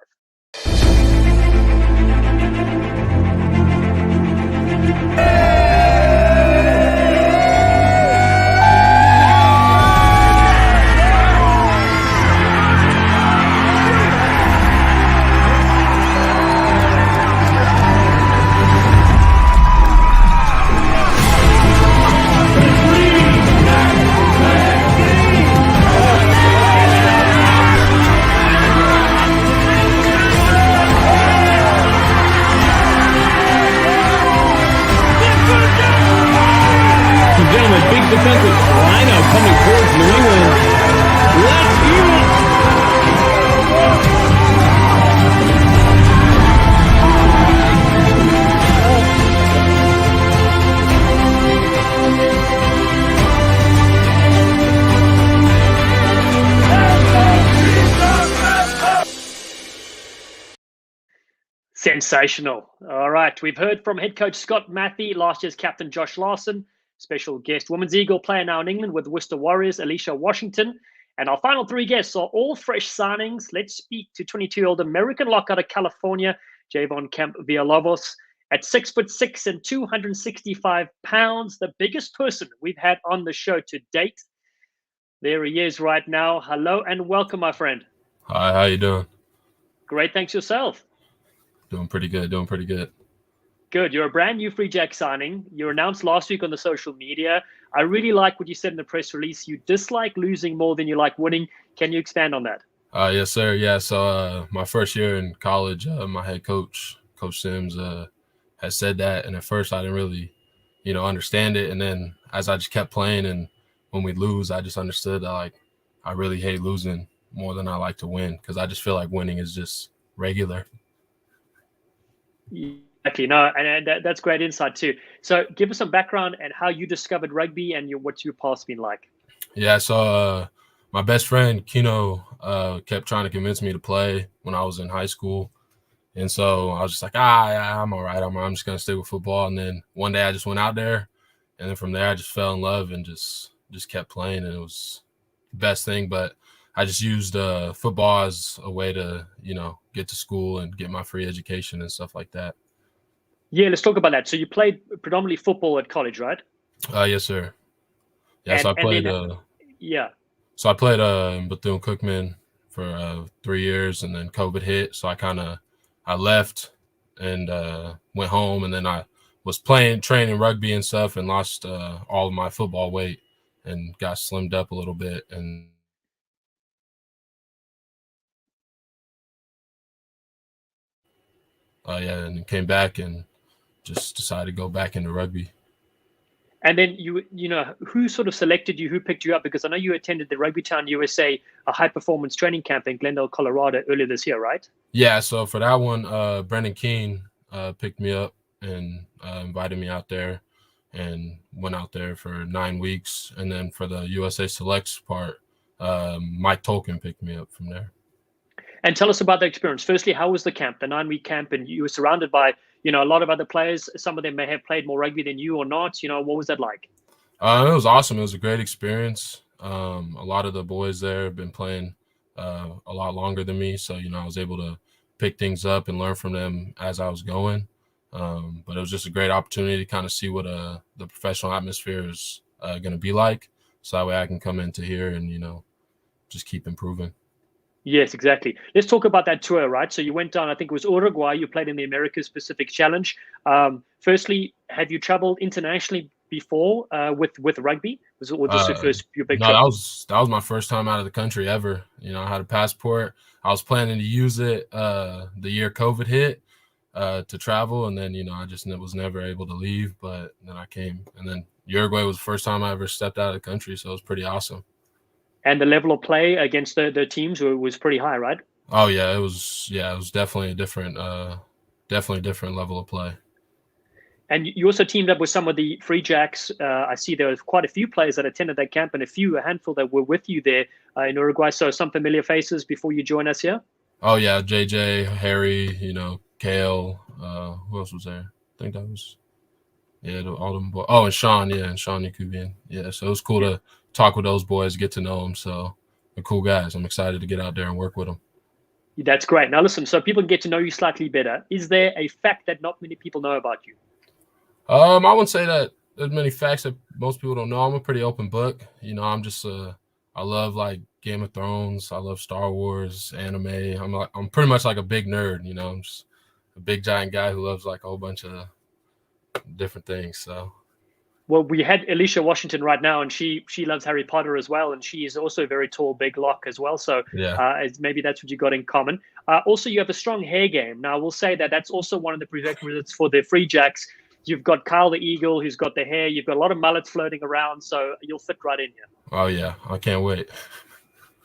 Rhino coming towards New England. Let's hear it. Sensational. All right. We've heard from head coach Scott Mathie, last year's captain Josh Larsen, special guest Women's Eagle player now in England with Worcester Warriors, Alycia Washington. And our final three guests are all fresh signings. Let's speak to 22-year-old American lock out of California, Javon CAMP-VILLALOVOS. At 6'6" and 265 pounds, the biggest person we've had on the show to date. There he is right now. Hello and welcome, my friend. Hi, how you doing? Great, thanks yourself. Doing pretty good. Good. You're a brand new Free Jack signing. You were announced last week on the social media. I really like what you said in the press release. You dislike losing more than you like winning. Can you expand on that? Yes, sir. Yeah, so my first year in college, my head coach, Coach Sims, had said that. And at first I didn't really, understand it. And then as I just kept playing and when we lose, I just understood that, like, I really hate losing more than I like to win because I just feel like winning is just regular. Exactly. No, and that's great insight too. So give us some background and how you discovered rugby and what's your past been like. Yeah, so my best friend, Kino, kept trying to convince me to play when I was in high school. And so I was just like, yeah, I'm all right. I'm just going to stick with football. And then one day I just went out there. And then from there I just fell in love and just kept playing. And it was the best thing. But I just used football as a way to, get to school and get my free education and stuff like that. Yeah, let's talk about that. So you played predominantly football at college, right? Yes, sir. Yeah, so I played. So I played in Bethune-Cookman for 3 years, and then COVID hit. So I left and went home, and then I was training rugby and stuff, and lost all of my football weight and got slimmed up a little bit, and and came back and just decided to go back into rugby. And then who sort of selected you? Who picked you up? Because I know you attended the Rugby Town USA, a high performance training camp in Glendale, Colorado earlier this year, right? Yeah. So for that one, Brendan Keene picked me up and invited me out there, and went out there for 9 weeks. And then for the USA Selects part, Mike Tolkien picked me up from there. And tell us about the experience. Firstly, how was the camp, the 9-week camp? And you were surrounded by, a lot of other players. Some of them may have played more rugby than you or not. What was that like? It was awesome. It was a great experience. A lot of the boys there have been playing a lot longer than me. So, I was able to pick things up and learn from them as I was going. But it was just a great opportunity to kind of see what the professional atmosphere is going to be like. So that way I can come into here and, just keep improving. Yes, exactly. Let's talk about that tour, right? So you went down, I think it was Uruguay. You played in the Americas Pacific Challenge. Firstly, have you traveled internationally before with rugby? Was this your big trip? That was my first time out of the country ever. I had a passport. I was planning to use it the year COVID hit to travel, and then I just was never able to leave. But then I came, and then Uruguay was the first time I ever stepped out of the country, so it was pretty awesome. And the level of play against the teams was pretty high, right? Oh yeah, it was definitely a different level of play. And you also teamed up with some of the Free Jacks. I see there was quite a few players that attended that camp, and a handful that were with you there in Uruguay. So some familiar faces before you join us here. Oh yeah, JJ, Harry, Kale. Who else was there? I think that was all them boys. Oh, and Sean Yakubian. Yeah, so it was cool to talk with those boys, get to know them. So they're cool guys. I'm excited to get out there and work with them. That's great. Now listen, so people get to know you slightly better. Is there a fact that not many people know about you? I wouldn't say that there's many facts that most people don't know. I'm a pretty open book. I'm just I love like Game of Thrones. I love Star Wars, anime. I'm pretty much like a big nerd. I'm just a big giant guy who loves like a whole bunch of different things. So. Well, we had Alycia Washington right now, and she loves Harry Potter as well, and she is also a very tall, big lock as well. So maybe that's what you got in common. Also, you have a strong hair game. Now, we'll say that that's also one of the prerequisites for the Free Jacks. You've got Kyle the Eagle, who's got the hair. You've got a lot of mullets floating around, so you'll fit right in here. Oh yeah, I can't wait.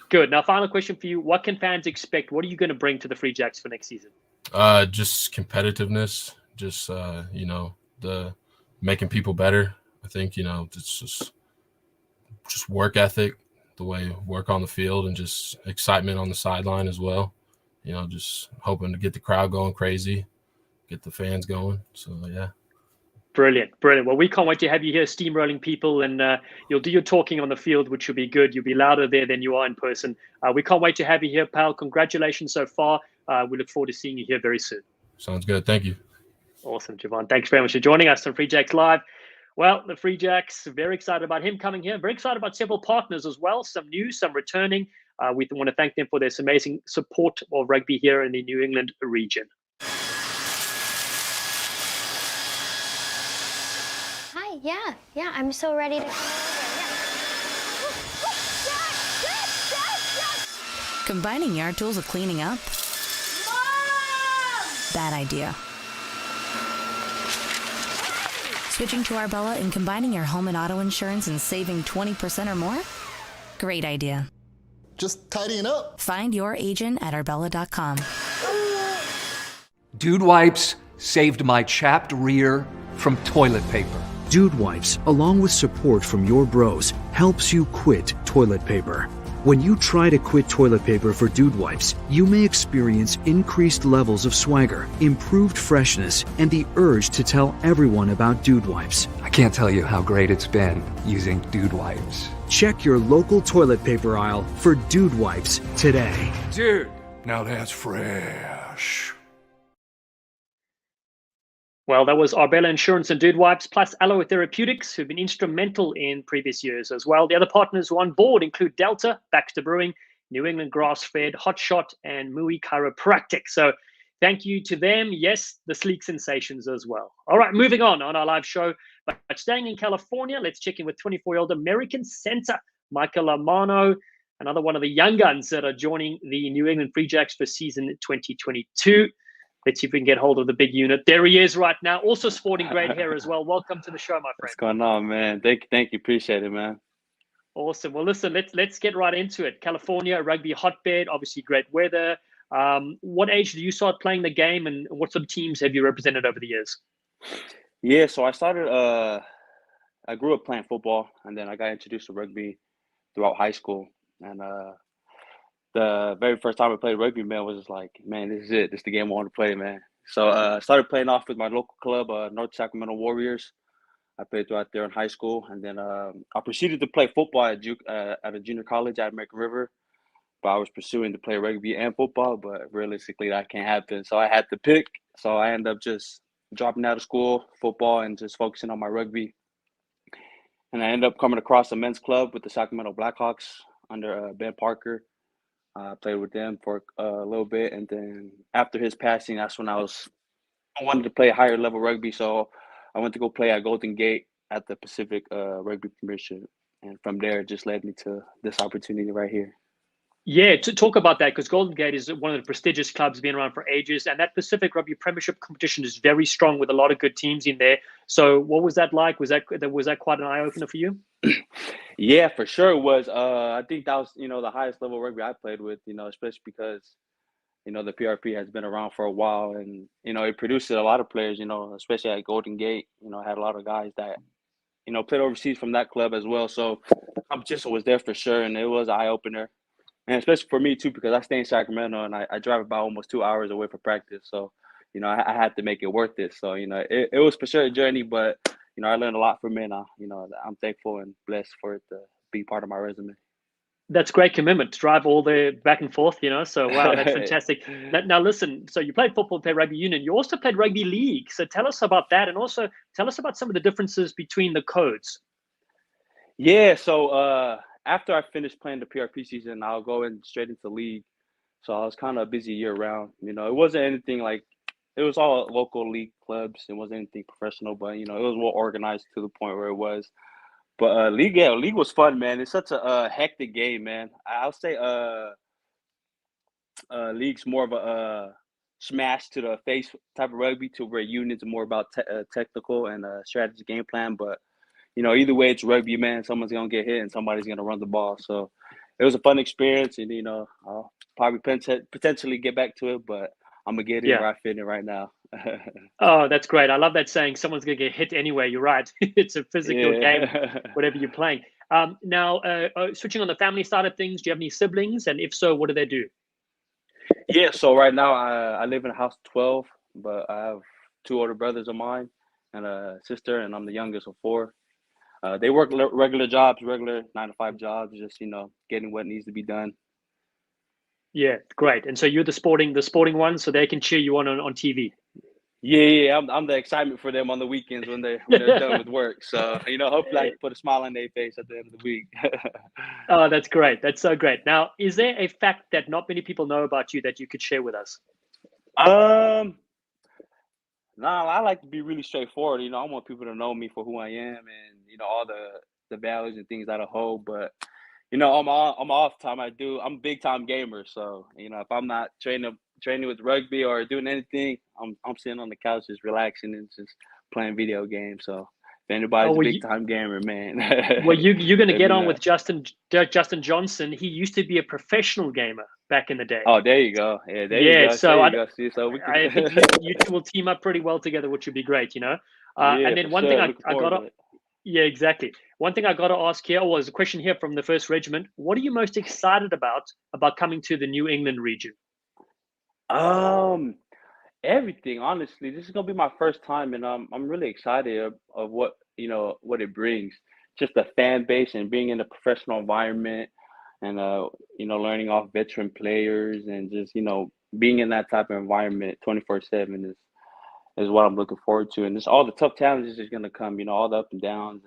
Good. Now, final question for you. What can fans expect? What are you going to bring to the Free Jacks for next season? Just competitiveness, just the making people better. I think it's just work ethic, the way work on the field, and just excitement on the sideline as well. Just hoping to get the crowd going crazy, get the fans going. So yeah. Brilliant. Well, we can't wait to have you here steamrolling people, and you'll do your talking on the field, which will be good. You'll be louder there than you are in person. We can't wait to have you here, pal. Congratulations so far. We look forward to seeing you here very soon. Sounds good. Thank you. Awesome, Javon. Thanks very much for joining us on Free Jacks Live. Well, the Free Jacks, very excited about him coming here. Very excited about several partners as well. Some new, some returning. We want to thank them for this amazing support of rugby here in the New England region. Yeah, I'm so ready to come over. Combining yard tools with cleaning up? Mom! Bad idea. Switching to Arbella and combining your home and auto insurance and saving 20% or more? Great idea. Just tidying up. Find your agent at arbella.com. Dude Wipes saved my chapped rear from toilet paper. Dude Wipes, along with support from your bros, helps you quit toilet paper. When you try to quit toilet paper for Dude Wipes, you may experience increased levels of swagger, improved freshness, and the urge to tell everyone about Dude Wipes. I can't tell you how great it's been using Dude Wipes. Check your local toilet paper aisle for Dude Wipes today. Dude, now that's fresh. Well, that was Arbella Insurance and Dude Wipes, plus Aloe Therapeutics, who've been instrumental in previous years as well. The other partners who are on board include Delta, Baxter Brewing, New England Grass-Fed, Hot Shot, and Mui Chiropractic. So thank you to them. Yes, the Sleek Sensations as well. All right, moving on our live show. But staying in California, let's check in with 24-year-old American center, Mika LOMANO, another one of the young guns that are joining the New England Free Jacks for season 2022. Let's see if we can get hold of the big unit. There he is right now, also sporting great hair as well. Welcome to the show, my friend. What's going on, man? Thank you. Appreciate it, man. Awesome. Well, listen, let's get right into it. California, rugby hotbed, obviously great weather. What age did you start playing the game, and what sort of teams have you represented over the years? Yeah, so I started, I grew up playing football, and then I got introduced to rugby throughout high school. And the very first time I played rugby, man, was just like, man, this is it. This is the game I want to play, man. So I started playing off with my local club, North Sacramento Warriors. I played throughout there in high school. And then I proceeded to play football at a junior college at American River. But I was pursuing to play rugby and football, but realistically that can't happen. So I had to pick. So I ended up just dropping out of school, football, and just focusing on my rugby. And I ended up coming across a men's club with the Sacramento Blackhawks under Ben Parker. I played with them for a little bit, and then after his passing, that's when I wanted to play higher level rugby. So I went to go play at Golden Gate at the Pacific Rugby Premiership, and from there, it just led me to this opportunity right here. Yeah, to talk about that, because Golden Gate is one of the prestigious clubs, been around for ages, and that Pacific Rugby Premiership competition is very strong with a lot of good teams in there. So what was that like? Was that quite an eye-opener for you? Yeah, for sure it was. I think that was, the highest level rugby I played with, especially because, the PRP has been around for a while, and, it produced a lot of players, especially at Golden Gate. I had a lot of guys that, played overseas from that club as well. So competition was there for sure, and it was an eye-opener. And especially for me, too, because I stay in Sacramento, and I drive about almost 2 hours away for practice. So, I had to make it worth it. So, it was for sure a journey, but, I learned a lot from it. And, I'm thankful and blessed for it to be part of my resume. That's great commitment to drive all the back and forth, So, wow, that's fantastic. Now, listen, so you played football, played rugby union. You also played rugby league. So tell us about that, and also tell us about some of the differences between the codes. Yeah, so after I finished playing the PRP season, I'll go straight into league. So I was kind of busy year round. It wasn't anything like, it was all local league clubs. It wasn't anything professional, but, it was well organized to the point where it was. But league was fun, man. It's such a hectic game, man. I'll say league's more of a smash to the face type of rugby to where units are more about technical and strategy game plan. But, either way, it's rugby, man. Someone's going to get hit and somebody's going to run the ball. So it was a fun experience, and, I'll probably potentially get back to it, but I'm going to get it where I fit in right now. Oh, that's great. I love that saying, someone's going to get hit anyway. You're right. It's a physical game, whatever you're playing. Now, switching on the family side of things, do you have any siblings? And if so, what do they do? Yeah, so right now I live in a house of 12, but I have 2 older brothers of mine and a sister, and I'm the youngest of 4. They work regular jobs, regular 9-to-5 jobs, just, getting what needs to be done. Yeah, great. And so you're the sporting one, so they can cheer you on TV. Yeah, I'm the excitement for them on the weekends when they're done with work. So, hopefully I can put a smile on their face at the end of the week. Oh, that's great. That's so great. Now, is there a fact that not many people know about you that you could share with us? No, I like to be really straightforward. I want people to know me for who I am and, all the values and things that I hold. But, on my off time, I'm a big time gamer. So, if I'm not training with rugby or doing anything, I'm sitting on the couch just relaxing and just playing video games. So if anybody's a big time gamer, man. Well, you're going to get on with Justin Johnson. He used to be a professional gamer back in the day. Oh, there you go. Yeah, there you go. So I think you two will team up pretty well together, which would be great, And then one thing I got to, yeah, exactly. One thing I got to ask here was a question here from the 1st Regiment. What are you most excited about coming to the New England region? Everything, honestly. This is gonna be my first time, and I'm really excited of what what it brings. Just the fan base and being in a professional environment, and learning off veteran players, and just being in that type of environment 24/7 is what I'm looking forward to. And just all the tough challenges is gonna come. All the up and downs,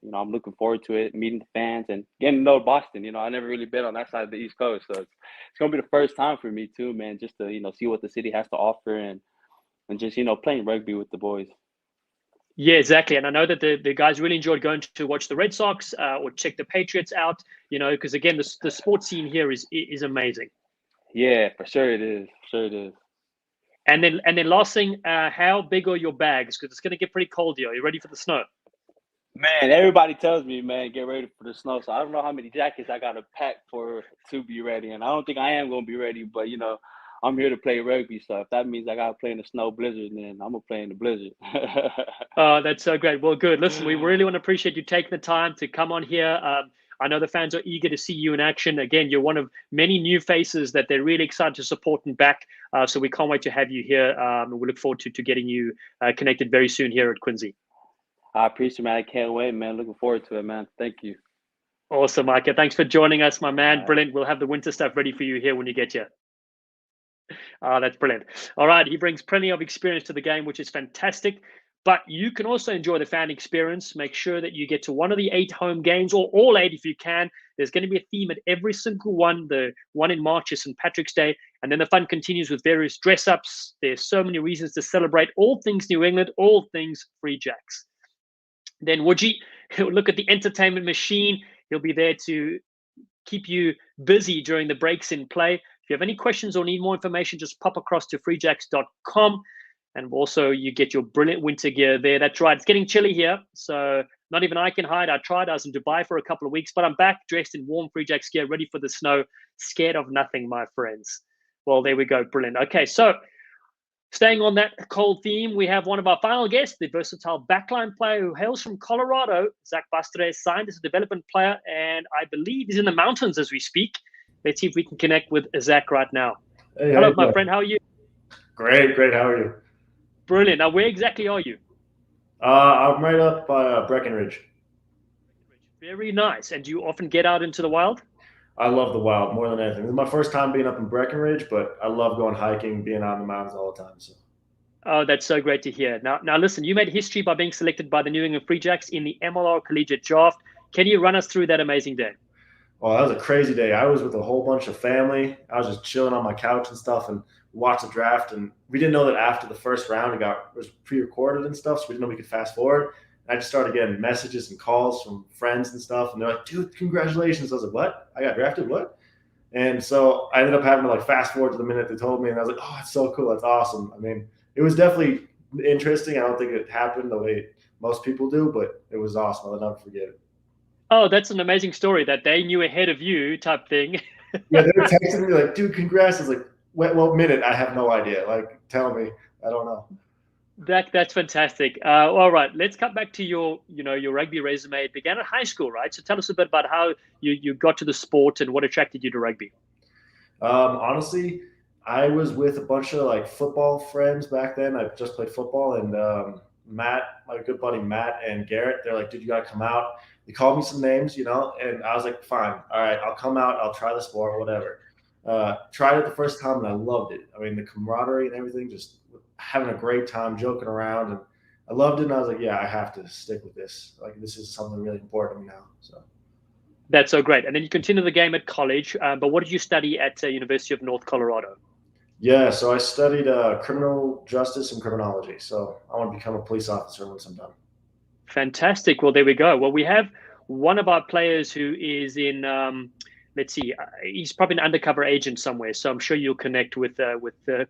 and I'm looking forward to it. Meeting the fans and getting to know Boston. I never really been on that side of the East Coast, so it's gonna be the first time for me too, man. Just to see what the city has to offer and just playing rugby with the boys. Yeah, exactly. And I know that the guys really enjoyed going to watch the Red Sox or check the Patriots out. Because again, the sports scene here is amazing. Yeah, for sure it is. And then last thing, how big are your bags? Because it's gonna get pretty cold here. Are you ready for the snow? Man, everybody tells me, man, get ready for the snow. So I don't know how many jackets I got to pack to be ready. And I don't think I am going to be ready, but, I'm here to play rugby. So if that means I got to play in the snow blizzard, then I'm going to play in the blizzard. Oh, that's so great. Well, good. Listen, we really want to appreciate you taking the time to come on here. I know the fans are eager to see you in action. Again, you're one of many new faces that they're really excited to support and back. So we can't wait to have you here. And we look forward to getting you connected very soon here at Quincy. I appreciate it, man. I can't wait, man. Looking forward to it, man. Thank you. Awesome, Mika. Thanks for joining us, my man. Brilliant. We'll have the winter stuff ready for you here when you get here. That's brilliant. All right. He brings plenty of experience to the game, which is fantastic. But you can also enjoy the fan experience. Make sure that you get to one of the 8 home games, or all 8 if you can. There's going to be a theme at every single one. The one in March is St. Patrick's Day. And then the fun continues with various dress-ups. There's so many reasons to celebrate all things New England, all things Free Jacks. Then Woogie, he'll look at the entertainment machine. He'll be there to keep you busy during the breaks in play. If you have any questions or need more information, just pop across to freejacks.com. And also you get your brilliant winter gear there. That's right. It's getting chilly here, so not even I can hide. I tried. I was in Dubai for a couple of weeks, but I'm back dressed in warm Free Jacks gear, ready for the snow. Scared of nothing, my friends. Well, there we go. Brilliant. Okay, so staying on that cold theme, we have one of our final guests, the versatile backline player who hails from Colorado. Zach BASTRES signed as a development player, and I believe he's in the mountains as we speak. Let's see if we can connect with Zach right now. Hey, hello, my friend. How are you? Great. How are you? Brilliant. Now, where exactly are you? I'm right up by Breckenridge. Very nice. And do you often get out into the wild? I love the wild more than anything. This is my first time being up in Breckenridge, but I love going hiking, being out in the mountains all the time. So. Oh, that's so great to hear. Now, listen, you made history by being selected by the New England Free Jacks in the MLR Collegiate Draft. Can you run us through that amazing day? Well, that was a crazy day. I was with a whole bunch of family. I was just chilling on my couch and stuff and watched the draft. And we didn't know that after the first round, it was pre-recorded and stuff, so we didn't know we could fast forward. I just started getting messages and calls from friends and stuff. And they're like, dude, congratulations. I was like, what? I got drafted? What? And so I ended up having to like fast forward to the minute they told me, and I was like, oh, that's so cool. That's awesome. I mean, it was definitely interesting. I don't think it happened the way most people do, but it was awesome. I'll never forget it. Oh, that's an amazing story that they knew ahead of you type thing. Yeah, they were texting me like, dude, congrats. I was like, what minute? I have no idea. Like, tell me. I don't know. That's fantastic. All right, let's cut back to your rugby resume. It began at high school, right? So tell us a bit about how you got to the sport and what attracted you to rugby. Honestly, I was with a bunch of like football friends back then. I just played football, and Matt, my good buddy Matt and Garrett, they're like, dude, you got to come out. They called me some names, and I was like, fine. All right, I'll come out. I'll try the sport, whatever. Tried it the first time, and I loved it. I mean, the camaraderie and everything, just having a great time, joking around, and I loved it. And I was like, yeah, I have to stick with this. Like, this is something really important to me now. So that's so great. And then you continue the game at college. But what did you study at University of North Colorado? Yeah, so I studied criminal justice and criminology. So I want to become a police officer once I'm done. Fantastic. Well, there we go. Well, we have one of our players who is in, let's see, he's probably an undercover agent somewhere. So I'm sure you'll connect with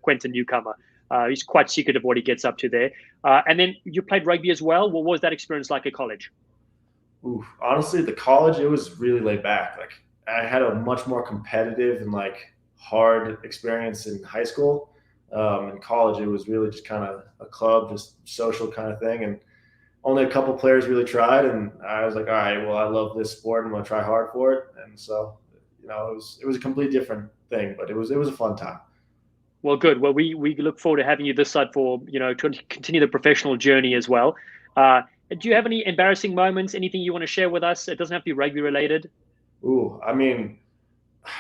Quentin Newcomer. He's quite secret of what he gets up to there. And then you played rugby as well. What was that experience like at college? Ooh, honestly, at the college, it was really laid back. Like, I had a much more competitive and like hard experience in high school. In college, it was really just kind of a club, just social kind of thing. And only a couple players really tried. And I was like, all right, well, I love this sport. I'm going to try hard for it. And so, it was a completely different thing, but it was a fun time. Well, good. Well, we look forward to having you this side for, to continue the professional journey as well. Do you have any embarrassing moments, anything you want to share with us? It doesn't have to be rugby related. Ooh, I mean,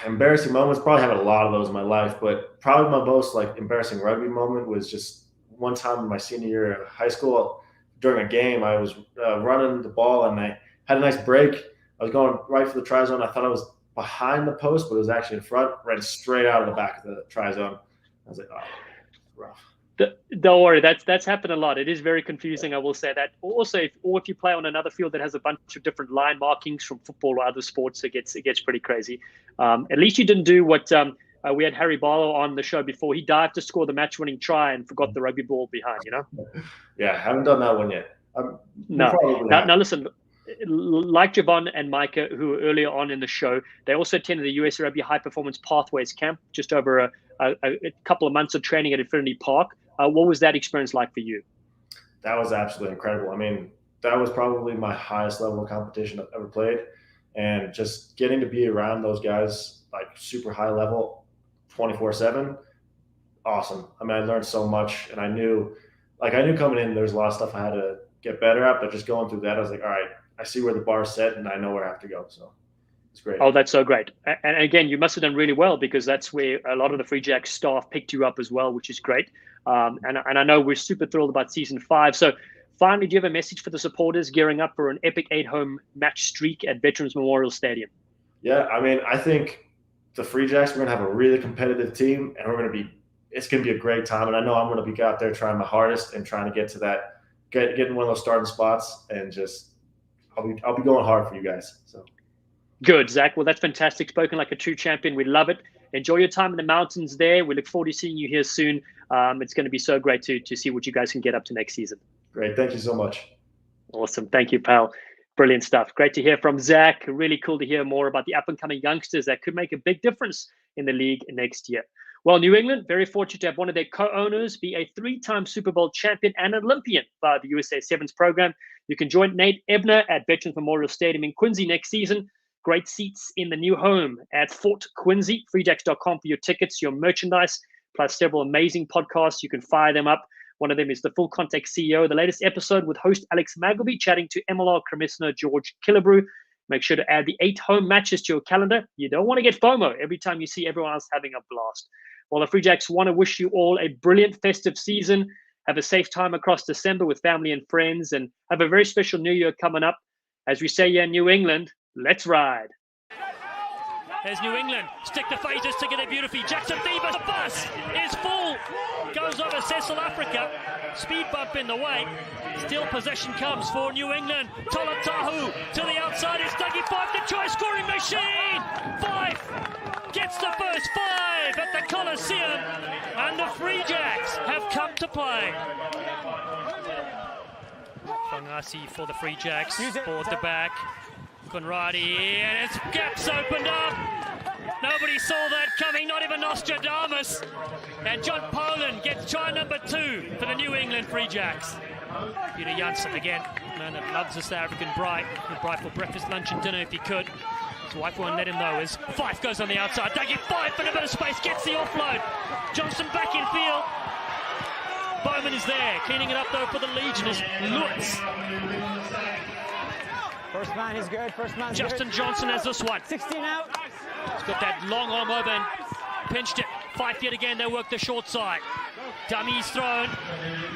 embarrassing moments, probably have a lot of those in my life, but probably my most like embarrassing rugby moment was just one time in my senior year of high school. During a game, I was running the ball and I had a nice break. I was going right for the try zone. I thought I was behind the post, but it was actually in front, ran straight out of the back of the try zone. I was like, oh, rough. Don't worry, that's happened a lot. It is very confusing, I will say that. Also, if you play on another field that has a bunch of different line markings from football or other sports, it gets pretty crazy. At least you didn't do what we had Harry Barlow on the show before. He dived to score the match-winning try and forgot the rugby ball behind. Yeah, haven't done that one yet. Now listen. Like Javon and Mika, who were earlier on in the show, they also attended the US Rugby High Performance Pathways Camp, just over a couple of months of training at Infinity Park. What was that experience like for you? That was absolutely incredible. I mean, that was probably my highest level of competition I've ever played. And just getting to be around those guys, like super high level, 24/7, awesome. I mean, I learned so much, and I knew coming in, there's a lot of stuff I had to get better at, but just going through that, I was like, all right, I see where the bar's set and I know where I have to go. So it's great. Oh, that's so great. And again, you must have done really well because that's where a lot of the Free Jacks staff picked you up as well, which is great. And I know we're super thrilled about season 5. So finally, do you have a message for the supporters gearing up for an epic 8-home match streak at Veterans Memorial Stadium? Yeah, I mean, I think the Free Jacks, we're going to have a really competitive team, and it's going to be a great time. And I know I'm going to be out there trying my hardest and trying to get to that, getting one of those starting spots, and just I'll be going hard for you guys. So good, Zach. Well, that's fantastic. Spoken like a true champion. We love it. Enjoy your time in the mountains there. We look forward to seeing you here soon. It's going to be so great to see what you guys can get up to next season. Great. Thank you so much. Awesome. Thank you, pal. Brilliant stuff. Great to hear from Zach. Really cool to hear more about the up-and-coming youngsters that could make a big difference in the league next year. Well, New England, very fortunate to have one of their co-owners be a 3-time Super Bowl champion and Olympian via the USA Sevens program. You can join Nate Ebner at Veterans Memorial Stadium in Quincy next season. Great seats in the new home at Fort Quincy. Freejacks.com for your tickets, your merchandise, plus several amazing podcasts. You can fire them up. One of them is the Full Contact CEO, the latest episode with host Alex Magleby chatting to MLR Commissioner George Killebrew. Make sure to add the 8 home matches to your calendar. You don't want to get FOMO every time you see everyone else having a blast. Well, the Free Jacks want to wish you all a brilliant festive season. Have a safe time across December with family and friends, and have a very special New Year coming up. As we say here in New England, let's ride. There's New England, stick the phases to get it beautifully. Jackson Beaver, the bus is full. Goes over Cecil Africa. Speed bump in the way. Still possession comes for New England. Tolatahu to the outside. It's Dougie Fife, the try scoring machine. Fife gets It's the first 5 at the Coliseum, and the Free Jacks have come to play. Fangasi for the Free Jacks, forward to back. Conradi, and his gaps opened up. Nobody saw that coming, not even Nostradamus. And John Poland gets try number 2 for the New England Free Jacks. Peter Janssen again, man that loves the South African bright. Bright for breakfast, lunch and dinner if he could. His wife won't let him though, as Fife goes on the outside. Dougie Fife in a bit of space, gets the offload. Johnson back in field. Bowman is there, cleaning it up though for the Legioners. Lutz. First man is good, first man's Justin good. Johnson has this one. 16 out. He's got that long arm over and pinched it. Fife yet again, they work the short side. Dummy's thrown.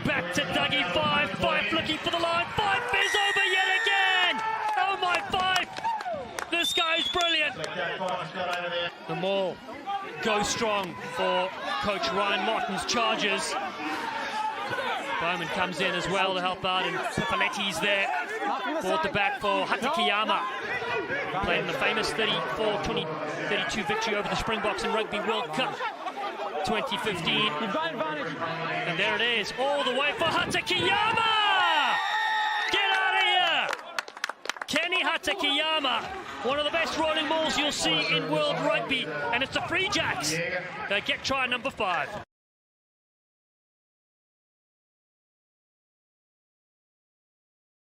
Back to Dougie Fife. Fife looking for the line. Fife is over yet again. Oh my Fife. This guy's brilliant. The maul goes strong for Coach Ryan Martin's Chargers. Bowman comes in as well to help out, and Pipoletti's there. Forward to back for Hatakeyama. Played in the famous 34-32 victory over the Springboks in Rugby World Cup 2015. And there it is, all the way for Hatakeyama! Get out of here! Kenny Hatakeyama, one of the best rolling mauls you'll see in World Rugby. And it's the Free Jacks that get try number 5.